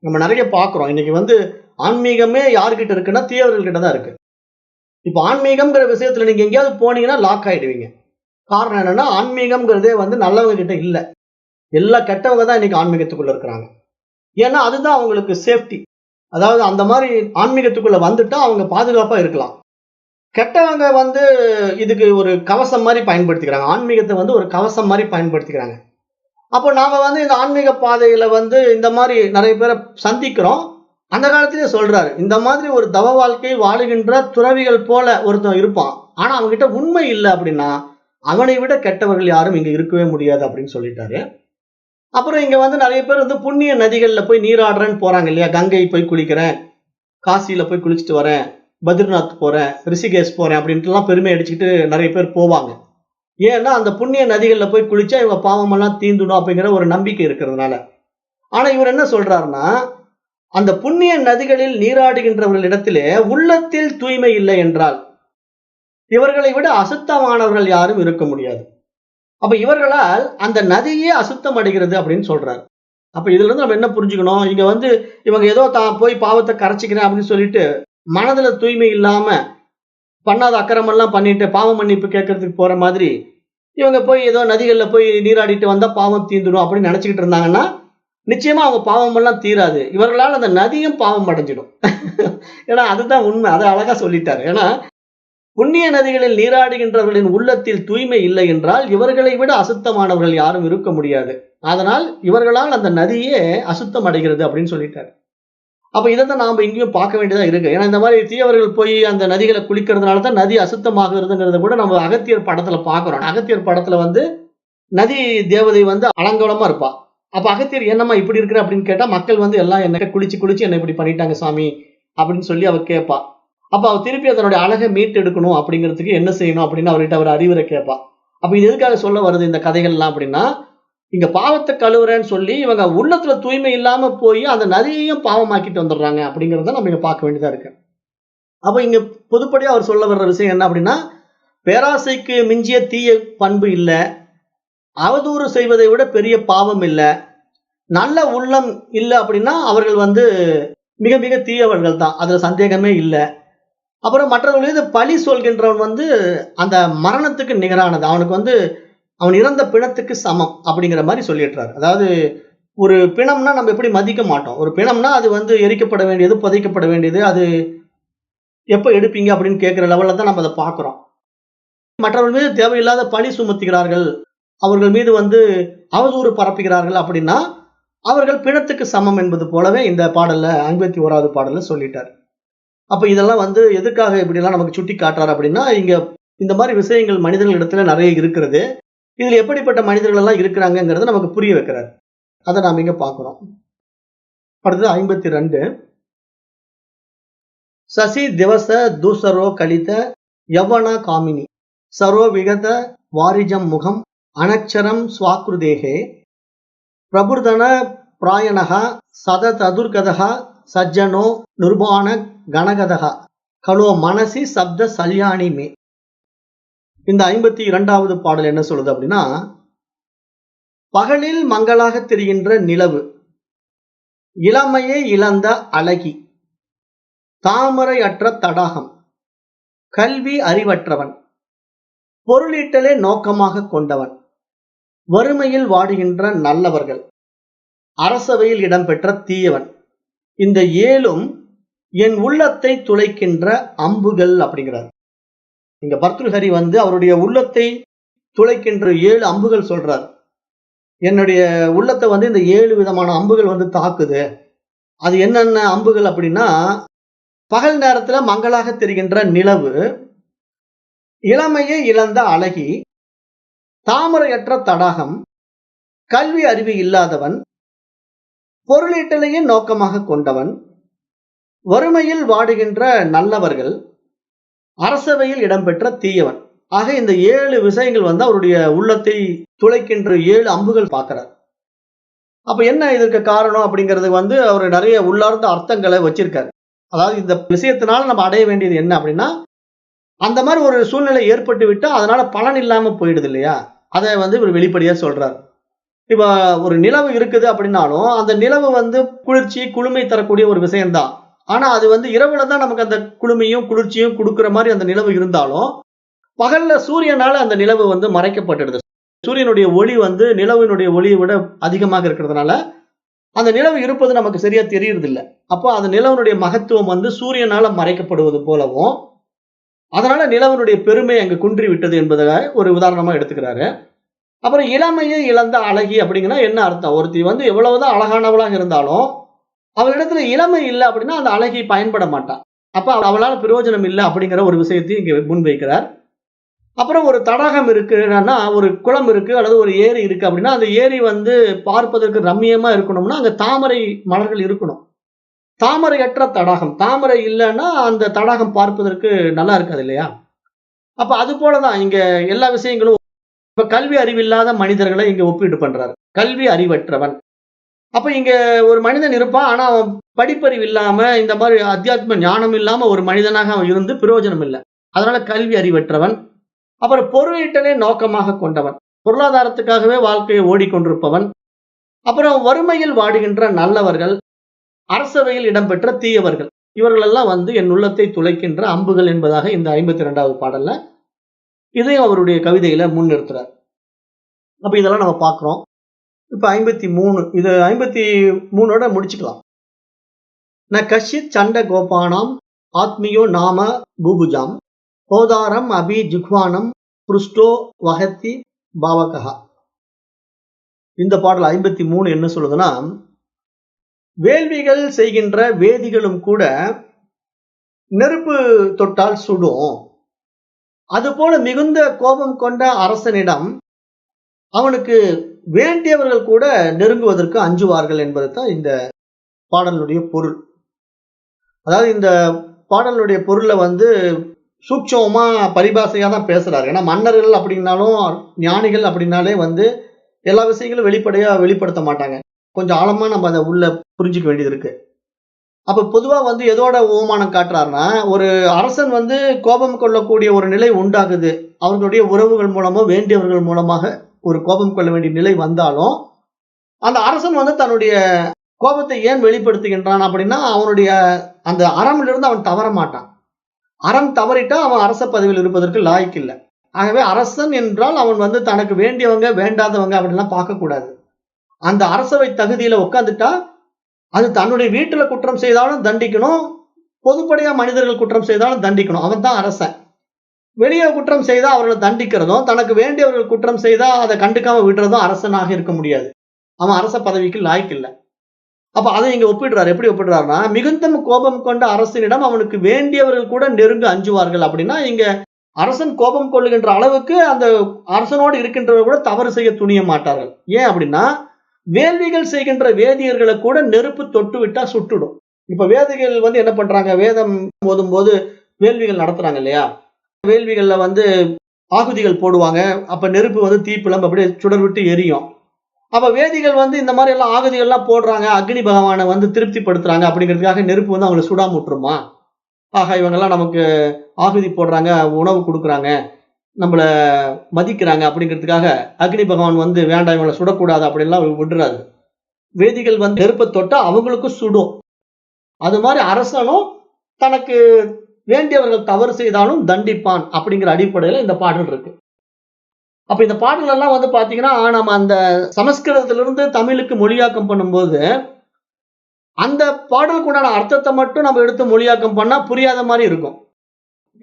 நம்ம நிறைய பாக்குறோம். இன்னைக்கு ஆன்மீகமே யாருக்கிட்ட இருக்குன்னா தீயவர்கள் கிட்ட தான் இருக்கு. இப்ப ஆன்மீகம்ங்கிற விஷயத்துல நீங்க எங்கேயாவது போனீங்கன்னா லாக் ஆயிடுவீங்க. காரணம் என்னன்னா ஆன்மீகம்ங்கிறதே நல்லவங்க கிட்ட இல்ல, எல்லா கெட்டவங்க தான் இன்னைக்கு ஆன்மீகத்துக்குள்ள இருக்கிறாங்க. ஏன்னா அதுதான் அவங்களுக்கு சேஃப்டி. அதாவது அந்த மாதிரி ஆன்மீகத்துக்குள்ள வந்துட்டா அவங்க பாதுகாப்பா இருக்கலாம். கெட்டவங்க இதுக்கு ஒரு கவசம் மாதிரி பயன்படுத்திக்கிறாங்க. ஆன்மீகத்தை ஒரு கவசம் மாதிரி பயன்படுத்திக்கிறாங்க. அப்போ நாம இந்த ஆன்மீக பாதையில இந்த மாதிரி நிறைய பேரை சந்திக்கிறோம். அந்த காலத்திலே சொல்றாரு, இந்த மாதிரி ஒரு தவ வாழ்க்கை வாழுகின்ற துறவிகள் போல ஒருத்தன் இருப்பான். ஆனா அவன்கிட்ட உண்மை இல்லை அப்படின்னா அவனை விட கெட்டவர்கள் யாரும் இங்க இருக்கவே முடியாது அப்படின்னு சொல்லிட்டாரு. அப்புறம் இங்க நிறைய பேர் புண்ணிய நதிகள்ல போய் நீராடுறேன்னு போறாங்க இல்லையா. கங்கை போய் குளிக்கிறேன், காசியில போய் குளிச்சுட்டு வரேன், பத்ரிநாத் போறேன், ரிஷிகேஷ் போறேன் அப்படின்ட்டு எல்லாம் பெருமை அடிச்சுக்கிட்டு நிறைய பேர் போவாங்க. ஏன்னா அந்த புண்ணிய நதிகள்ல போய் குளிச்சா இவங்க பாவம் எல்லாம் தீந்துடும் அப்படிங்கிற ஒரு நம்பிக்கை இருக்கிறதுனால. ஆனா இவர் என்ன சொல்றாருன்னா, அந்த புண்ணிய நதிகளில் நீராடுகின்றவர்களிடத்திலே உள்ளத்தில் தூய்மை இல்லை என்றால் இவர்களை விட அசுத்தமானவர்கள் யாரும் இருக்க முடியாது. அப்ப இவர்களால் அந்த நதியே அசுத்தம் அடைகிறது அப்படின்னு சொல்றாரு. அப்ப இதுல இருந்து நம்ம என்ன புரிஞ்சுக்கணும்? இங்க இவங்க ஏதோ தான் போய் பாவத்தை கரைச்சிக்கிறேன் அப்படின்னு சொல்லிட்டு மனதுல தூய்மை இல்லாம பண்ணாத அக்கிரமெல்லாம் பண்ணிட்டு பாவ மன்னிப்பு கேட்கறதுக்கு போற மாதிரி இவங்க போய் ஏதோ நதிகள்ல போய் நீராடிட்டு வந்தா பாவம் தீந்துடும் அப்படின்னு நினைச்சுக்கிட்டு இருந்தாங்கன்னா நிச்சயமா அவங்க பாவம் எல்லாம் தீராது. இவர்களால் அந்த நதியும் பாவம் அடைஞ்சிடும். ஏன்னா அதுதான் உண்மை. அதை அழகா சொல்லிட்டாரு. ஏன்னா புண்ணிய நதிகளில் நீராடுகின்றவர்களின் உள்ளத்தில் தூய்மை இல்லை என்றால் இவர்களை விட அசுத்தமானவர்கள் யாரும் இருக்க முடியாது. அதனால் இவர்களால் அந்த நதியே அசுத்தம் அடைகிறது அப்படின்னு சொல்லிட்டாரு. அப்ப இதைத்தான் நாம இங்கேயும் பார்க்க வேண்டியதா இருக்கு. ஏன்னா இந்த மாதிரி தீயவர்கள் போய் அந்த நதிகளை குளிக்கிறதுனால தான் நதி அசுத்தமாகிறதுங்கிறத கூட நம்ம அகத்தியர் படத்துல பாக்குறோம். அகத்தியர் படத்துல நதி தேவதை அலங்கோலமா இருப்பா. அப்ப அகத்தியர் என்னம்மா இப்படி இருக்கிற அப்படின்னு கேட்டா மக்கள் எல்லாம் என்ன குளிச்சு குளிச்சு என்ன இப்படி பண்ணிட்டாங்க சாமி அப்படின்னு சொல்லி அவ கேட்பா. அப்ப அவ திருப்பி அதனுடைய அழகை மீட்டு எடுக்கணும் அப்படிங்கிறதுக்கு என்ன செய்யணும் அப்படின்னு அவர்கிட்ட அவர் அறிவுரை கேட்பா. அப்ப இது எதுக்காக சொல்ல வருது இந்த கதைகள்லாம் அப்படின்னா, இங்க பாவத்தை கழுவுறேன்னு சொல்லி இவங்க உள்ளத்துல தூய்மை இல்லாம போய் அந்த நதியையும் பாவமாக்கிட்டு வந்துடுறாங்க அப்படிங்கறத நம்ம இங்க பார்க்க வேண்டியதா இருக்கு. அப்ப இங்க பொதுப்படியா அவர் சொல்ல வர்ற விஷயம் என்ன அப்படின்னா, பேராசைக்கு மிஞ்சிய தீய பண்பு இல்ல. அவதூறு செய்வதை விட பெரிய பாவம் இல்ல. நல்ல உள்ளம் இல்ல அப்படின்னா அவர்கள் வந்து மிக மிக தீயவர்கள் தான். அதுல சந்தேகமே இல்ல. அப்புறம் மற்றவர்கள் மீது பழி சொல்கின்றவன் வந்து அந்த மரணத்துக்கு நிகரானது. அவனுக்கு வந்து அவன் இறந்த பிணத்துக்கு சமம் அப்படிங்கிற மாரி சொல்லிடுறாரு. அதாவது ஒரு பிணம்னா நம்ம எப்படி மதிக்க மாட்டோம். ஒரு பிணம்னா அது வந்து எரிக்கப்பட வேண்டியது, புதைக்கப்பட வேண்டியது. அது எப்ப எடுப்பீங்க அப்படின்னு கேட்கிற லெவல்ல தான் நம்ம அத பார்க்கிறோம். மற்றவர்கள் மீது தேவையில்லாத பழி சுமத்துகிறார்கள். அவர்கள் மீது வந்து அவதூறு பரப்புகிறார்கள் அப்படின்னா, அவர்கள் பிணத்துக்கு சமம் என்பது போலவே இந்த பாடல்ல 51வது பாடல்ல சொல்லிட்டார். அப்ப இதெல்லாம் வந்து எதுக்காக இப்படிலாம் நமக்கு சுட்டி காட்டுறாரு அப்படின்னா, இங்க இந்த மாரி விஷயங்கள் மனிதர்களிடத்துல நெறைய இருக்கிறது. இதுல எப்படிப்பட்ட மனிதர்கள் எல்லாம் இருக்கிறாங்கங்கிறத நமக்கு புரிய வைக்கிறார். அத நாம இங்க பார்க்கிறோம். அடுத்தது 52. சசி திவச தூசரோ கலித யவ்வன காமினி சரோ விகத வாரிஜம் முகம் அனக்ஷரம் ஸ்வாக்ருதேகே பிரபுர்தன பிராயணக சதததுர்கதக சஜ்ஜனோ நிர்பாண கணகதக கலோ மனசி சப்த சல்யாணி மே. இந்த 52வது பாடல் என்ன சொல்லுது அப்படின்னா, பகலில் மங்களாக தெரிகின்ற நிலவு, இளமையை இழந்த அழகி, தாமரையற்ற தடாகம், கல்வி அறிவற்றவன், பொருளீட்டலே நோக்கமாக கொண்டவன், வறுமையில் வாடுகின்ற நல்லவர்கள், அரசவையில் இடம்பெற்ற தீயவன், இந்த ஏழும் என் உள்ளத்தை துளைக்கின்ற அம்புகள் அப்படிங்கிறார். இங்க பர்த்ருஹரி வந்து அவருடைய உள்ளத்தை துளைக்கின்ற 7 அம்புகள் சொல்றார். என்னுடைய உள்ளத்தை வந்து இந்த 7 விதமான அம்புகள் வந்து தாக்குது. அது என்னென்ன அம்புகள் அப்படின்னா, பகல் நேரத்துல மங்களாக தெரிகின்ற நிலவு, இளமையை இழந்த அழகி, தாமரையற்ற தடாகம், கல்வி அறிவு இல்லாதவன், பொருளீட்டலையே நோக்கமாக கொண்டவன், வறுமையில் வாடுகின்ற நல்லவர்கள், அரசவையில் இடம்பெற்ற தீயவன். ஆக இந்த 7 விஷயங்கள் வந்து அவருடைய உள்ளத்தை துளைக்கின்ற 7 அம்புகள் பார்க்கிறார். அப்ப என்ன இதற்கு காரணம் அப்படிங்கிறது வந்து அவர் நிறைய உள்ளார்ந்த அர்த்தங்களை வச்சிருக்காரு. அதாவது இந்த விஷயத்தினால நம்ம அடைய வேண்டியது என்ன அப்படின்னா, அந்த மாதிரி ஒரு சூழ்நிலை ஏற்பட்டு விட்டா அதனால பலன் இல்லாம போயிடுது இல்லையா? அதை வந்து இவர் வெளிப்படையா சொல்றார். இப்ப ஒரு நிலவு இருக்குது அப்படின்னாலும், அந்த நிலவு வந்து குளிர்ச்சி, குளுமை தரக்கூடிய ஒரு விஷயம்தான். ஆனா அது வந்து இரவுல தான் நமக்கு அந்த குளுமையும், குளிர்ச்சியும் குடுக்குற மாரி அந்த நிலவு இருந்தாலும், பகல்ல சூரியனால அந்த நிலவு வந்து மறைக்கப்பட்டுடுது. சூரியனுடைய ஒளி வந்து நிலவினுடைய ஒளியை விட அதிகமாக இருக்கிறதுனால, அந்த நிலவு இருப்பது நமக்கு சரியா தெரியறதில்ல. அப்போ அந்த நிலவினுடைய மகத்துவம் வந்து சூரியனால மறைக்கப்படுவது போலவும், அதனால நிலவினுடைய பெருமை அங்கு குன்றி விட்டது என்பதை ஒரு உதாரணமா எடுத்துக்கிறாரு. அப்புறம் இளமையை இழந்த அழகி அப்படிங்கன்னா என்ன அர்த்தம்? ஒருத்தி வந்து எவ்வளவுதான் அழகானவளாக இருந்தாலும், அவளிடத்துல இளமை இல்ல அப்படின்னா அந்த அழகி பயன்பட மாட்டா. அப்ப அவளால பிரயோஜனம் இல்ல அப்படிங்கிற ஒரு விஷயத்தையும் இங்க முன்வைக்கிறார். அப்புறம் ஒரு தடாகம் இருக்குன்னா, ஒரு குளம் இருக்கு அல்லது ஒரு ஏரி இருக்கு அப்படின்னா, அந்த ஏரி வந்து பார்ப்பதற்கு ரம்மியமா இருக்கணும்னா, அங்க தாமரை மலர்கள் இருக்கணும். தாமரையற்ற தடாகம். தாமரை இல்லன்னா, அந்த தடாகம் பார்ப்பதற்கு நல்லா இருக்காது இல்லையா? அப்ப அது போல தான் இங்க எல்லா விஷயங்களும். இப்ப கல்வி அறிவில்லாத மனிதர்களை இங்க ஒப்பீடு பண்றாரு. கல்வி அறிவற்றவன். அப்ப இங்க ஒரு மனிதன் இருப்பான். ஆனா, அவன் படிப்பறிவு இல்லாம, இந்த மாரி அத்தியாத்ம ஞானம் இல்லாம ஒரு மனிதனாக அவன் இருந்து பிரயோஜனம் இல்ல. அதனால கல்வி அறிவற்றவன். அப்புறம் பொருளீட்டலே நோக்கமாக கொண்டவன். பொருளாதாரத்துக்காகவே வாழ்க்கையை ஓடிக்கொண்டிருப்பவன். அப்புறம் வறுமையில் வாடுகின்ற நல்லவர்கள், அரசவையில் இடம்பெற்ற தீயவர்கள். இவர்கள் எல்லாம் வந்து என் உள்ளத்தை துளைக்கின்ற அம்புகள் என்பதாக இந்த 52வது பாடல்ல இதையும் அவருடைய கவிதையில முன்னிறுத்துறார். அப்ப இதெல்லாம் நம்ம பார்க்கிறோம். இப்ப 53 இது 53ஓட முடிச்சுக்கலாம். ந கஷ்சித் சண்ட கோபானாம் ஆத்மியோ நாம பூபுஜாம் போதாரம் அபி ஜுக்வானம் புருஷ்டோ வகத்தி பாவகா. இந்த பாடல் 53 என்ன சொல்லுதுன்னா, வேள்விகள் செய்கின்ற வேதிகளும் கூட நெருப்பு தொட்டால் சுடும். அதுபோல மிகுந்த கோபம் கொண்ட அரசனிடம் அவனுக்கு வேண்டியவர்கள் கூட நெருங்குவதற்கு அஞ்சுவார்கள் என்பது தான் இந்த பாடலுடைய பொருள். அதாவது இந்த பாடலுடைய பொருளை வந்து சூட்சமா பரிபாஷையா தான் பேசுறாரு. ஏன்னா மன்னர்கள் அப்படின்னாலும் ஞானிகள் அப்படின்னாலே வந்து எல்லா விஷயங்களும் வெளிப்படையா வெளிப்படுத்த மாட்டாங்க. கொஞ்சம் ஆழமா நம்ம அதை உள்ள புரிஞ்சுக்க வேண்டியது இருக்கு. அப்ப பொதுவா வந்து எதோட உவமானம் காட்டுறாருன்னா, ஒரு அரசன் வந்து கோபம் கொள்ளக்கூடிய ஒரு நிலை உண்டாகுது. அவர்களுடைய உறவுகள் மூலமோ வேண்டியவர்கள் மூலமாக ஒரு கோபம் கொள்ள வேண்டிய நிலை வந்தாலும் அந்த அரசன் வந்து தன்னுடைய கோபத்தை ஏன் வெளிப்படுத்துகின்றான் அப்படின்னா அவனுடைய அந்த அறமிலிருந்து அவன் தவற மாட்டான். அறம் தவறிட்டா அவன் அரச பதவியில் இருப்பதற்கு லாய்க்கு இல்லை. ஆகவே அரசன் என்றால் அவன் வந்து தனக்கு வேண்டியவங்க வேண்டாதவங்க அப்படின்லாம் பார்க்கக்கூடாது. அந்த அரசவை தகுதியில உட்காந்துட்டா அது தன்னுடைய வீட்டுல குற்றம் செய்தாலும் தண்டிக்கணும், பொதுப்படையா மனிதர்கள் குற்றம் செய்தாலும் தண்டிக்கணும். அவன் தான் அரசன். வெளியே குற்றம் செய்தா அவர்களை தண்டிக்கிறதும், தனக்கு வேண்டியவர்கள் குற்றம் செய்தா அதை கண்டுக்காம விடுறதும் அரசனாக இருக்க முடியாது. அவன் அரச பதவிக்கு லாய்க்கு இல்லை. அப்ப அதை இங்க ஒப்பிடுறாரு. எப்படி ஒப்பிடுறாருன்னா, மிகுந்த கோபம் கொண்ட அரசனிடம் அவனுக்கு வேண்டியவர்கள் கூட நெருங்க அஞ்சுவார்கள். அப்படின்னா இங்க அரசன் கோபம் கொள்ளுகின்ற அளவுக்கு அந்த அரசனோடு இருக்கின்றவர் கூட தவறு செய்ய துணிய மாட்டார்கள். ஏன் அப்படின்னா வேள்விகள் செய்கின்ற வேதியர்களை கூட நெருப்பு தொட்டு விட்டா சுட்டுடும். இப்ப வேதிகள் வந்து என்ன பண்றாங்க, வேதம் ஓதும் போது வேள்விகள் நடத்துறாங்க இல்லையா, வேள்விகள்ல வந்து ஆகுதிகள் போடுவாங்க. அப்ப நெருப்பு வந்து தீப்பிழம்பு அப்படியே சுடர் விட்டு எரியும். அப்ப வேதிகள் வந்து இந்த மாதிரி எல்லாம் ஆகுதிகள் எல்லாம் போடுறாங்க, அக்னி பகவானை வந்து திருப்திப்படுத்துறாங்க அப்படிங்கிறதுக்காக நெருப்பு வந்து அவங்களை சுடாம விட்டுருமா? ஆக இவங்கெல்லாம் நமக்கு ஆகுதி போடுறாங்க, உணவு கொடுக்குறாங்க, நம்மள மதிக்கிறாங்க அப்படிங்கிறதுக்காக அக்னி பகவான் வந்து வேண்டாம் இவங்களை சுடக்கூடாது அப்படின்லாம் விடுறாரு. வேதிகள் வந்து நெருப்பை தொட்டா அவங்களுக்கும் சுடும். அது மாதிரி அரசனும் தனக்கு வேண்டியவர்கள் தவறு செய்தாலும் தண்டிப்பான் அப்படிங்கிற அடிப்படையில இந்த பாடல் இருக்கு. அப்ப இந்த பாடல் எல்லாம் வந்து பாத்தீங்கன்னா நம்ம அந்த சமஸ்கிருதத்திலிருந்து தமிழுக்கு மொழியாக்கம் பண்ணும்போது அந்த பாடலுக்கு உண்டான அர்த்தத்தை மட்டும் நம்ம எடுத்து மொழியாக்கம் பண்ணா புரியாத மாதிரி இருக்கும்.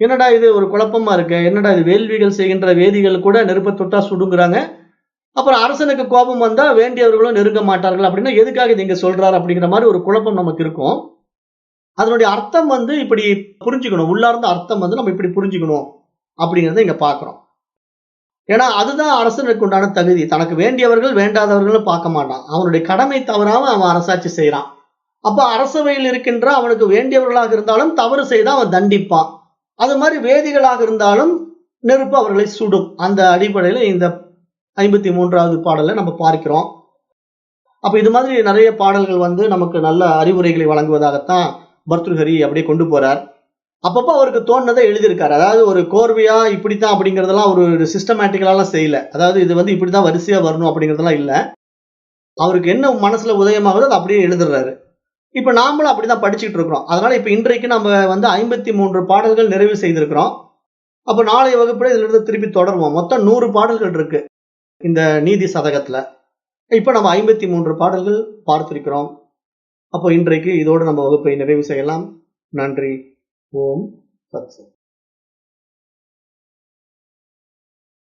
என்னடா இது ஒரு குழப்பமா இருக்கு, என்னடா இது வேள்விகள் செய்கின்ற வேதிகள் கூட நெருப்பை தொட்டா சுடுங்கிறாங்க, அப்புறம் அரசனுக்கு கோபம் வந்தா வேண்டியவர்களும் நெருங்க மாட்டார்கள் அப்படின்னா எதுக்காக இது இங்க சொல்றாரு அப்படிங்கிற மாதிரி ஒரு குழப்பம் நமக்கு இருக்கும். அதனுடைய அர்த்தம் வந்து இப்படி புரிஞ்சுக்கணும், உள்ளார்ந்த அர்த்தம் வந்து நம்ம இப்படி புரிஞ்சுக்கணும் அப்படிங்கிறத இங்க பாக்குறோம். ஏன்னா அதுதான் அரசனுக்கு உண்டான தகுதி. தனக்கு வேண்டியவர்கள் வேண்டாதவர்களும் பார்க்க மாட்டான். அவனுடைய கடமை தவறாம அவன் அரசாட்சி செய்யறான். அப்ப அரசவையில் இருக்கின்ற அவனுக்கு வேண்டியவர்களாக இருந்தாலும் தவறு செய்தா அவன் தண்டிப்பான். அது மாதிரி வேதிகளாக இருந்தாலும் நெருப்பு அவர்களை சுடும். அந்த அடிப்படையில இந்த 53வது பாடலை நம்ம பார்க்கிறோம். அப்ப இது மாதிரி நிறைய பாடல்கள் வந்து நமக்கு நல்ல அறிவுரைகளை வழங்குவதாகத்தான் பர்த்ருஹரி அப்படியே கொண்டு போறார். அப்பப்போ அவருக்கு தோணுனதை எழுதியிருக்காரு. அதாவது ஒரு கோர்வையா இப்படித்தான் அப்படிங்கறதெல்லாம் ஒரு சிஸ்டமேட்டிக்கலாலாம் செய்யல. அதாவது இது வந்து இப்படித்தான் வரிசையா வரணும் அப்படிங்கறதெல்லாம் இல்ல. அவருக்கு என்ன மனசுல உதயமாகுதோ அதை அப்படியே எழுதுறாரு. இப்ப நாமளும் அப்படிதான் படிச்சுட்டு இருக்கிறோம். அதனால இப்ப இன்றைக்கு நம்ம வந்து 53 பாடல்கள் நிறைவு செய்திருக்கிறோம். அப்ப நாளைய வகுப்புல இதுல இருந்து திருப்பி தொடருவோம். மொத்தம் 100 பாடல்கள் இருக்கு இந்த நீதி சதகத்துல. இப்ப நம்ம 53 பாடல்கள் பார்த்திருக்கிறோம். அப்போ இன்றைக்கு இதோடு நம்ம வகுப்பை நிறைவு செய்யலாம். நன்றி. ஓம் சத் சத்.